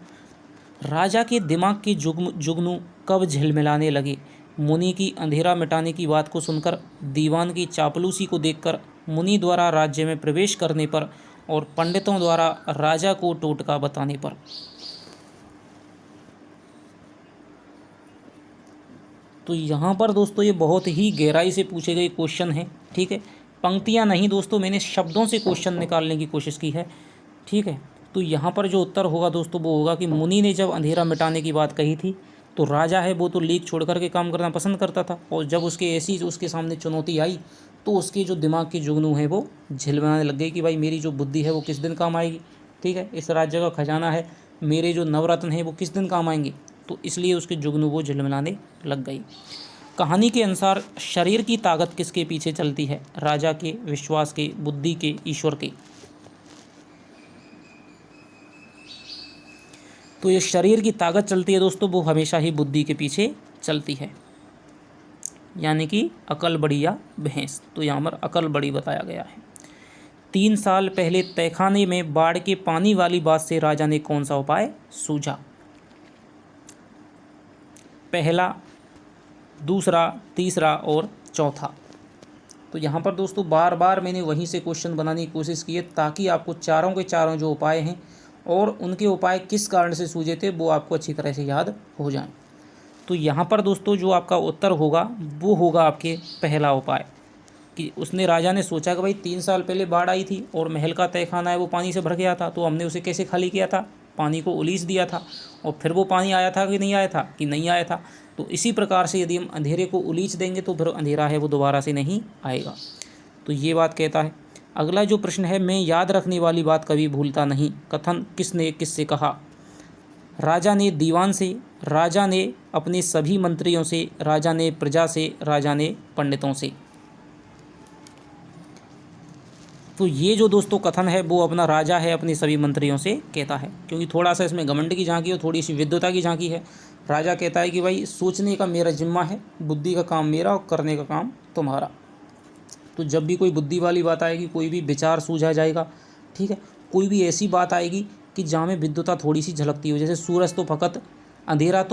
S1: राजा के दिमाग के जुगनू कब झिलमिलाने लगे? मुनि की अंधेरा मिटाने की बात को सुनकर, दीवान की चापलूसी को देखकर, मुनि द्वारा राज्य में प्रवेश करने पर और पंडितों द्वारा राजा को टोटका बताने पर। तो यहाँ पर दोस्तों ये बहुत ही गहराई से पूछे गए क्वेश्चन हैं, ठीक है। पंक्तियाँ नहीं दोस्तों, मैंने शब्दों से क्वेश्चन निकालने की कोशिश की है, ठीक है। तो यहाँ पर जो उत्तर होगा दोस्तों वो होगा कि मुनि ने जब अंधेरा मिटाने की बात कही थी तो राजा है वो तो लीक छोड़ करके काम करना पसंद करता था, और जब उसके सामने चुनौती आई तो उसके जो दिमाग की जुगनू है वो झिलमिलाने लग गई कि भाई मेरी जो बुद्धि है वो किस दिन काम आएगी, ठीक है। इस राज्य का खजाना है, मेरे जो नवरत्न हैं वो किस दिन काम आएंगे। तो इसलिए उसके जुगनू वो झिलमिलाने लग गई। कहानी के अनुसार शरीर की ताकत किसके पीछे चलती है? राजा के, विश्वास के, बुद्धि के, ईश्वर के। तो ये शरीर की ताकत चलती है दोस्तों वो हमेशा ही बुद्धि के पीछे चलती है, यानी कि अकल बड़ी या भैंस। तो यहाँ पर अकल बड़ी बताया गया है। 3 साल पहले तहखाने में बाढ़ के पानी वाली बात से राजा ने कौन सा उपाय सूझा? पहला, दूसरा, तीसरा और चौथा। तो यहाँ पर दोस्तों बार बार मैंने वहीं से क्वेश्चन बनाने की कोशिश की है ताकि आपको चारों के चारों जो उपाय हैं और उनके उपाय किस कारण से सूझे थे वो आपको अच्छी तरह से याद हो जाएं। तो यहाँ पर दोस्तों जो आपका उत्तर होगा वो होगा आपके पहला उपाय, कि उसने राजा ने सोचा कि भाई 3 साल पहले बाढ़ आई थी और महल का तहखाना है वो पानी से भर गया था, तो हमने उसे कैसे खाली किया था? पानी को उलीच दिया था, और फिर वो पानी आया था कि नहीं आया था? कि नहीं आया था। तो इसी प्रकार से यदि हम अंधेरे को उलीच देंगे तो फिर अंधेरा है वो दोबारा से नहीं आएगा। तो ये बात कहता है। अगला जो प्रश्न है, मैं याद रखने वाली बात कभी भूलता नहीं, कथन किसने किससे कहा? राजा ने दीवान से, राजा ने अपने सभी मंत्रियों से, राजा ने प्रजा से, राजा ने पंडितों से। तो ये जो दोस्तों कथन है वो अपना राजा है अपने सभी मंत्रियों से कहता है, क्योंकि थोड़ा सा इसमें घमंड की झांकी और थोड़ी सी विद्वता की झांकी है। राजा कहता है कि भाई सोचने का मेरा जिम्मा है, बुद्धि का काम मेरा और करने का काम तुम्हारा। तो जब भी कोई बुद्धि वाली बात आएगी, कोई भी विचार सूझा जाएगा, ठीक है, कोई भी ऐसी बात आएगी कि जहाँ में विद्वता थोड़ी सी झलकती हो, जैसे सूरज तो फकत अंधेरा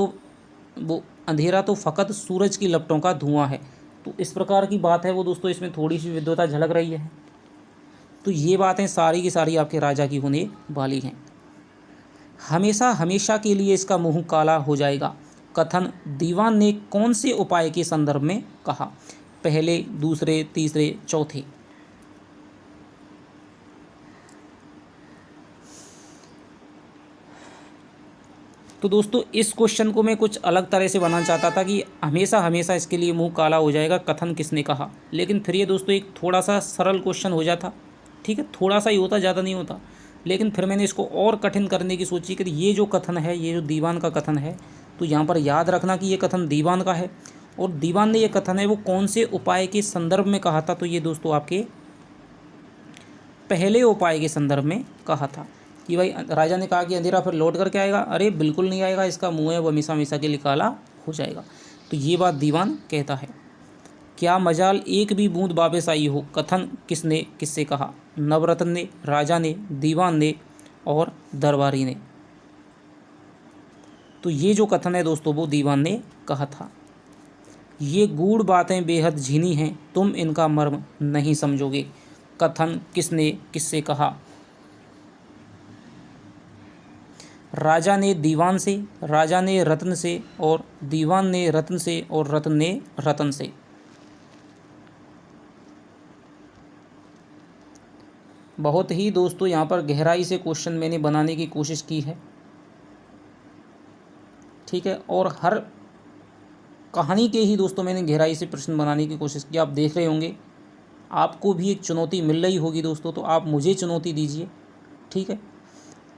S1: तो फकत सूरज की लपटों का धुआं है, तो इस प्रकार की बात है वो दोस्तों, इसमें थोड़ी सी विद्वता झलक रही है। तो ये बातें सारी की सारी आपके राजा की होने वाली हैं। हमेशा हमेशा के लिए इसका मुंह काला हो जाएगा, कथन दीवान ने कौन से उपाय के संदर्भ में कहा? पहले, दूसरे, तीसरे, चौथे। तो दोस्तों इस क्वेश्चन को मैं कुछ अलग तरह से बनाना चाहता था कि हमेशा हमेशा इसके लिए मुंह काला हो जाएगा, कथन किसने कहा। लेकिन फिर ये दोस्तों एक थोड़ा सा सरल क्वेश्चन हो जाता, ठीक है, थोड़ा सा ही होता, ज़्यादा नहीं होता। लेकिन फिर मैंने इसको और कठिन करने की सोची कि ये जो कथन है, ये जो दीवान का कथन है, तो यहाँ पर याद रखना कि ये कथन दीवान का है, और दीवान ने ये कथन है वो कौन से उपाय के संदर्भ में कहा था? तो ये दोस्तों आपके पहले उपाय के संदर्भ में कहा था कि भाई राजा ने कहा कि अंधेरा फिर लौट करके आएगा। अरे बिल्कुल नहीं आएगा, इसका मुँह है वो हमेशा हमेशा के लिए काला हो जाएगा। तो ये बात दीवान कहता है। क्या मजाल एक भी बूंद वापस आई हो, कथन किसने किससे कहा? नवरत्न ने, राजा ने, दीवान ने और दरबारी ने। तो ये जो कथन है दोस्तों वो दीवान ने कहा था। ये गूढ़ बातें बेहद झीनी हैं, तुम इनका मर्म नहीं समझोगे, कथन किसने किससे कहा? राजा ने दीवान से, राजा ने रत्न से और दीवान ने रत्न से और रत्न ने रतन से। बहुत ही दोस्तों यहाँ पर गहराई से क्वेश्चन मैंने बनाने की कोशिश की है, ठीक है। और हर कहानी के ही दोस्तों मैंने गहराई से प्रश्न बनाने की कोशिश की। आप देख रहे होंगे आपको भी एक चुनौती मिल रही होगी दोस्तों, तो आप मुझे चुनौती दीजिए, ठीक है।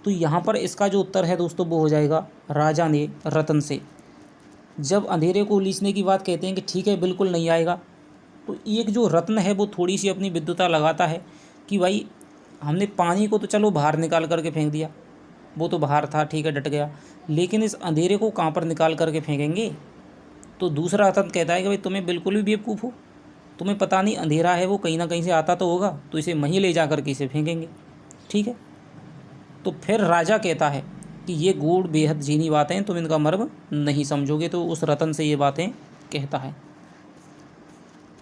S1: तो यहाँ पर इसका जो उत्तर है दोस्तों वो हो जाएगा राजा ने रतन से। जब अंधेरे को उलीचने की बात कहते हैं कि ठीक है बिल्कुल नहीं आएगा, तो एक जो रत्न है वो थोड़ी सी अपनी विद्युता लगाता है कि भाई हमने पानी को तो चलो बाहर निकाल करके फेंक दिया, वो तो बाहर था, ठीक है, डट गया, लेकिन इस अंधेरे को कहाँ पर निकाल करके फेंकेंगे? तो दूसरा रतन कहता है कि भाई तुम्हें बिल्कुल भी बेवकूफ़ हो, तुम्हें पता नहीं अंधेरा है वो कहीं ना कहीं से आता तो होगा, तो इसे वहीं ले जा करके इसे फेंकेंगे, ठीक है। तो फिर राजा कहता है कि ये गूढ़ बेहद झीनी बातें, तुम इनका मर्म नहीं समझोगे, तो उस रतन से ये बातें कहता है।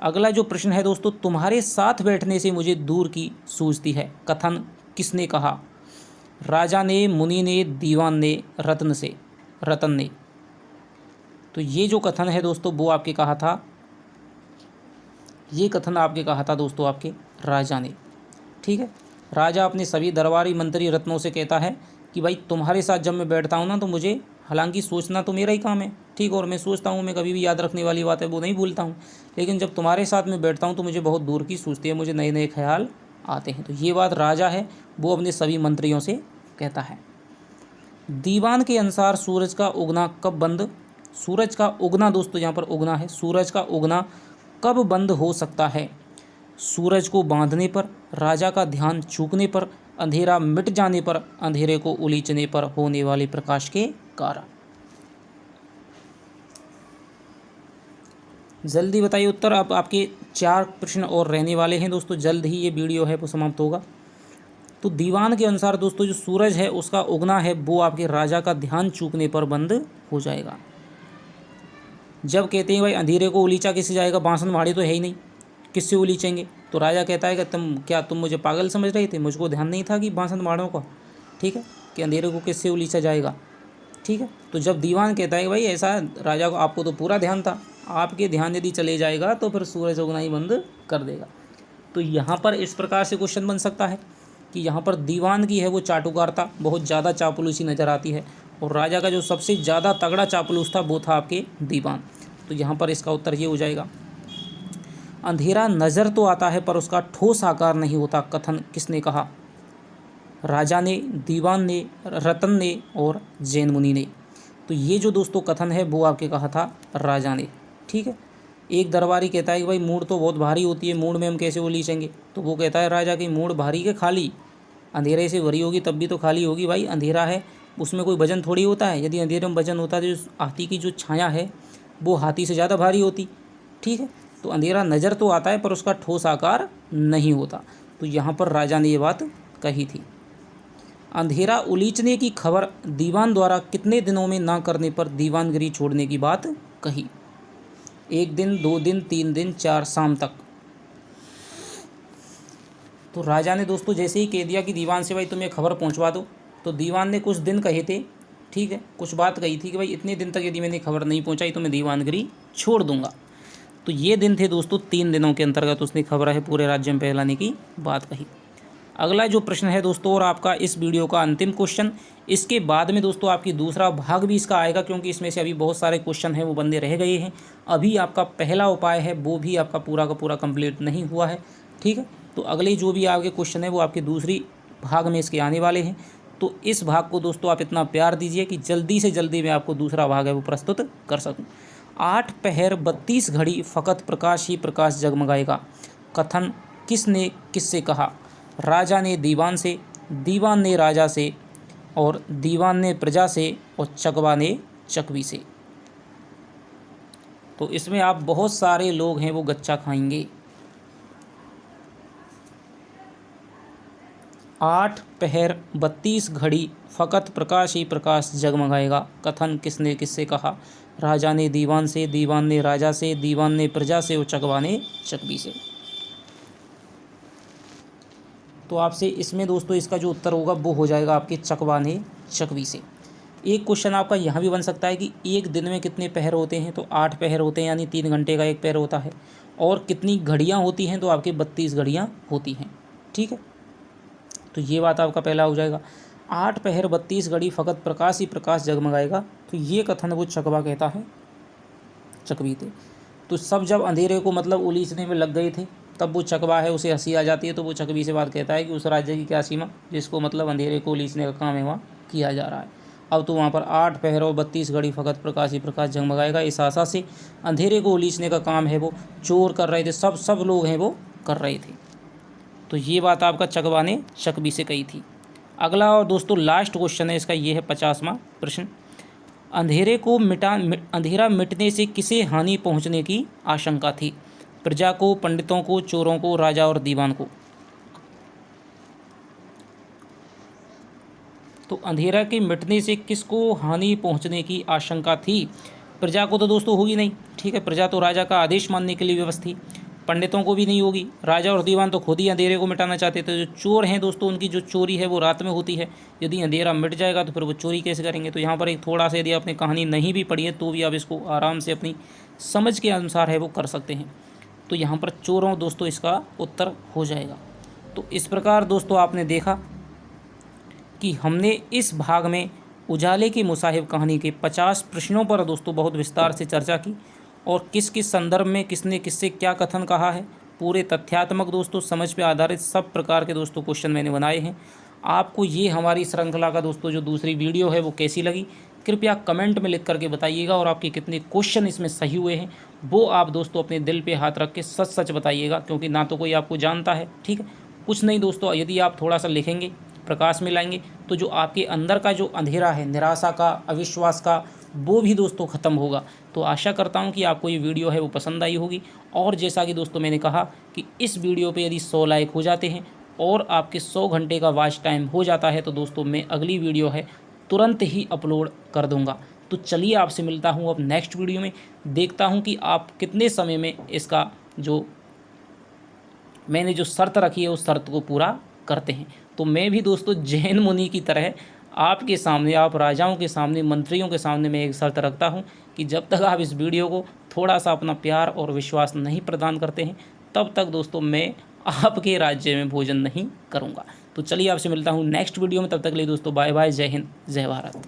S1: अगला जो प्रश्न है दोस्तों, तुम्हारे साथ बैठने से मुझे दूर की सूझती है, कथन किसने कहा? राजा ने, मुनि ने, दीवान ने, रत्न से, रतन ने। तो ये जो कथन है दोस्तों वो आपके कहा था, ये कथन आपके कहा था दोस्तों आपके राजा ने, ठीक है। राजा अपने सभी दरबारी मंत्री रत्नों से कहता है कि भाई तुम्हारे साथ जब मैं बैठता हूँ ना तो मुझे, हालांकि सोचना तो मेरा ही काम है, ठीक, और मैं सोचता हूँ, मैं कभी भी याद रखने वाली बात है वो नहीं भूलता हूँ, लेकिन जब तुम्हारे साथ मैं बैठता हूँ तो मुझे बहुत दूर की सूझती है, मुझे नए नए ख्याल आते हैं। तो ये बात राजा है वो अपने सभी मंत्रियों से कहता है। दीवान के अनुसार सूरज का उगना कब बंद, सूरज का उगना दोस्तों यहाँ पर उगना है, सूरज का उगना कब बंद हो सकता है? सूरज को बांधने पर, राजा का ध्यान चूकने पर, अंधेरा मिट जाने पर, अंधेरे को उलीचने पर होने वाले प्रकाश के कारण। जल्दी बताइए उत्तर। अब आपके 4 प्रश्न और रहने वाले हैं दोस्तों, जल्द ही ये वीडियो है वो समाप्त होगा। तो दीवान के अनुसार दोस्तों जो सूरज है उसका उगना है वो आपके राजा का ध्यान चूकने पर बंद हो जाएगा। जब कहते हैं भाई अंधेरे को उलीचा किससे जाएगा, बांसन भाड़े तो है ही नहीं, किससे उलीचेंगे? तो राजा कहता है कि तुम मुझे पागल समझ रहे थे, मुझको ध्यान नहीं था कि बांसन भाड़ों का, ठीक है, कि अंधेरे को किससे उलीचा जाएगा, ठीक है। तो जब दीवान कहता है कि भाई ऐसा, राजा को आपको तो पूरा ध्यान था, आपके ध्यान यदि चले जाएगा तो फिर सूरज उगना ही बंद कर देगा। तो यहाँ पर इस प्रकार से क्वेश्चन बन सकता है कि यहाँ पर दीवान की है वो चाटुकारिता, बहुत ज़्यादा चापलूसी नज़र आती है, और राजा का जो सबसे ज़्यादा तगड़ा चापलूस था वो था आपके दीवान। तो यहाँ पर इसका उत्तर ये हो जाएगा। अंधेरा नज़र तो आता है पर उसका ठोस आकार नहीं होता, कथन किसने कहा? राजा ने, दीवान ने, रतन ने और जैन मुनि ने। तो ये जो दोस्तों कथन है वो आपके कहा था राजा ने, ठीक है। एक दरबारी कहता है कि भाई मूड़ तो बहुत भारी होती है, मूड़ में हम कैसे उलीचेंगे? तो वो कहता है राजा की मूड़ भारी के खाली, अंधेरे से भरी होगी तब भी तो खाली होगी, भाई अंधेरा है उसमें कोई वजन थोड़ी होता है, यदि अंधेरे में वजन होता तो हाथी की जो छाया है वो हाथी से ज़्यादा भारी होती, ठीक है। तो अंधेरा नज़र तो आता है पर उसका ठोस आकार नहीं होता। तो यहाँ पर राजा ने ये बात कही थी। अंधेरा उलीचने की खबर दीवान द्वारा कितने दिनों में ना करने पर दीवानगिरी छोड़ने की बात कही? 1 दिन, 2 दिन, 3 दिन, 4 शाम तक। तो राजा ने दोस्तों जैसे ही कह दिया कि दीवान से भाई तुम ये खबर पहुंचवा दो, तो दीवान ने कुछ दिन कहे थे, ठीक है, कुछ बात कही थी कि भाई इतने दिन तक यदि मैंने खबर नहीं पहुंचाई तो मैं दीवानगिरी छोड़ दूंगा। तो ये दिन थे दोस्तों 3 दिनों के अंतर्गत उसने खबर है पूरे राज्य में फैलाने की बात कही। अगला जो प्रश्न है दोस्तों और आपका इस वीडियो का अंतिम क्वेश्चन, इसके बाद में दोस्तों आपकी दूसरा भाग भी इसका आएगा, क्योंकि इसमें से अभी बहुत सारे क्वेश्चन हैं वो बंदे रह गए हैं। अभी आपका पहला उपाय है वो भी आपका पूरा का पूरा कंप्लीट नहीं हुआ है, ठीक है। तो अगले जो भी आपके क्वेश्चन है वो आपके दूसरी भाग में इसके आने वाले हैं। तो इस भाग को दोस्तों आप इतना प्यार दीजिए कि जल्दी से जल्दी मैं आपको दूसरा भाग है वो प्रस्तुत कर सकूँ। 8 पहर 32 घड़ी फ़कत प्रकाश ही प्रकाश जगमगाएगा, कथन किसने किससे कहा? राजा ने दीवान से, दीवान ने राजा से और दीवान ने प्रजा से और चकवा ने चकवी से। तो इसमें आप बहुत सारे लोग हैं वो गच्चा खाएंगे। 8 पहर 32 घड़ी फ़कत प्रकाश ही प्रकाश जगमगाएगा। कथन किसने किससे कहा? राजा ने दीवान से, दीवान ने राजा से, दीवान ने प्रजा से और चकवा ने चकवी से। तो आपसे इसमें दोस्तों इसका जो उत्तर होगा वो हो जाएगा आपके चकवा ने चकवी से। एक क्वेश्चन आपका यहाँ भी बन सकता है कि एक दिन में कितने पहर होते हैं? तो 8 पहर होते हैं, यानी 3 घंटे का एक पहर होता है। और कितनी घड़ियाँ होती हैं? तो आपके 32 घड़ियाँ होती हैं। ठीक है, तो ये बात आपका पहला हो जाएगा। 8 पहर 32 घड़ी फ़कत प्रकाश ही प्रकाश जगमगाएगा, तो ये कथन वो चकवा कहता है, चकवी थे। तो सब जब अंधेरे को मतलब उलीचने में लग गए थे, तब वो चकवा है उसे हंसी आ जाती है, तो वो चकवी से बात कहता है कि उस राज्य की क्या सीमा जिसको मतलब अंधेरे को उलीचने का काम है वहाँ किया जा रहा है। अब तो वहाँ पर 8 पहर और 32 घड़ी फ़कत प्रकाश ही प्रकाश जगमगाएगा, इस आशा से अंधेरे को उलीचने का काम है वो चोर कर रहे थे, सब लोग हैं वो कर रहे थे। तो ये बात आपका चकवा ने चकवी से कही थी। अगला और दोस्तों लास्ट क्वेश्चन है इसका, ये है 50वां प्रश्न। अंधेरा मिटने से किसे हानि पहुंचने की आशंका थी? प्रजा को, पंडितों को, चोरों को, राजा और दीवान को। तो अंधेरा के मिटने से किसको हानि पहुंचने की आशंका थी? प्रजा को तो दोस्तों होगी नहीं, ठीक है, प्रजा तो राजा का आदेश मानने के लिए व्यवस्थित थी। पंडितों को भी नहीं होगी, राजा और दीवान तो खुद ही अंधेरे को मिटाना चाहते थे। जो चोर हैं दोस्तों, उनकी जो चोरी है वो रात में होती है, यदि अंधेरा मिट जाएगा तो फिर वो चोरी कैसे करेंगे? तो यहाँ पर एक थोड़ा सा, यदि आपने कहानी नहीं भी पढ़ी है तो भी आप इसको आराम से अपनी समझ के अनुसार है वो कर सकते हैं। तो यहाँ पर चोरों दोस्तों इसका उत्तर हो जाएगा। तो इस प्रकार दोस्तों आपने देखा कि हमने इस भाग में उजाले की मुसाहिब कहानी के 50 प्रश्नों पर दोस्तों बहुत विस्तार से चर्चा की, और किस किस संदर्भ में किसने किससे क्या कथन कहा है, पूरे तथ्यात्मक दोस्तों समझ पे आधारित सब प्रकार के दोस्तों क्वेश्चन मैंने बनाए हैं। आपको ये हमारी श्रृंखला का दोस्तों जो दूसरी वीडियो है वो कैसी लगी, कृपया कमेंट में लिख करके बताइएगा, और आपके कितने क्वेश्चन इसमें सही हुए हैं वो आप दोस्तों अपने दिल पे हाथ रख के सच सच बताइएगा, क्योंकि ना तो कोई आपको जानता है, ठीक है, कुछ नहीं दोस्तों। यदि आप थोड़ा सा लिखेंगे, प्रकाश में लाएंगे, तो जो आपके अंदर का जो अंधेरा है, निराशा का, अविश्वास का, वो भी दोस्तों ख़त्म होगा। तो आशा करता हूँ कि आपको ये वीडियो है वो पसंद आई होगी। और जैसा कि दोस्तों मैंने कहा कि इस वीडियो पे यदि 100 लाइक हो जाते हैं और आपके 100 घंटे का वॉच टाइम हो जाता है, तो दोस्तों मैं अगली वीडियो है तुरंत ही अपलोड कर दूँगा। तो चलिए आपसे मिलता हूँ अब नेक्स्ट वीडियो में, देखता हूँ कि आप कितने समय में इसका जो मैंने जो शर्त रखी है उस शर्त को पूरा करते हैं। तो मैं भी दोस्तों जैन मुनि की तरह आपके सामने, आप राजाओं के सामने, मंत्रियों के सामने मैं एक शर्त रखता हूं कि जब तक आप इस वीडियो को थोड़ा सा अपना प्यार और विश्वास नहीं प्रदान करते हैं, तब तक दोस्तों मैं आपके राज्य में भोजन नहीं करूंगा। तो चलिए आपसे मिलता हूं नेक्स्ट वीडियो में, तब तक के लिए दोस्तों बाय बाय, जय हिंद, जय भारत।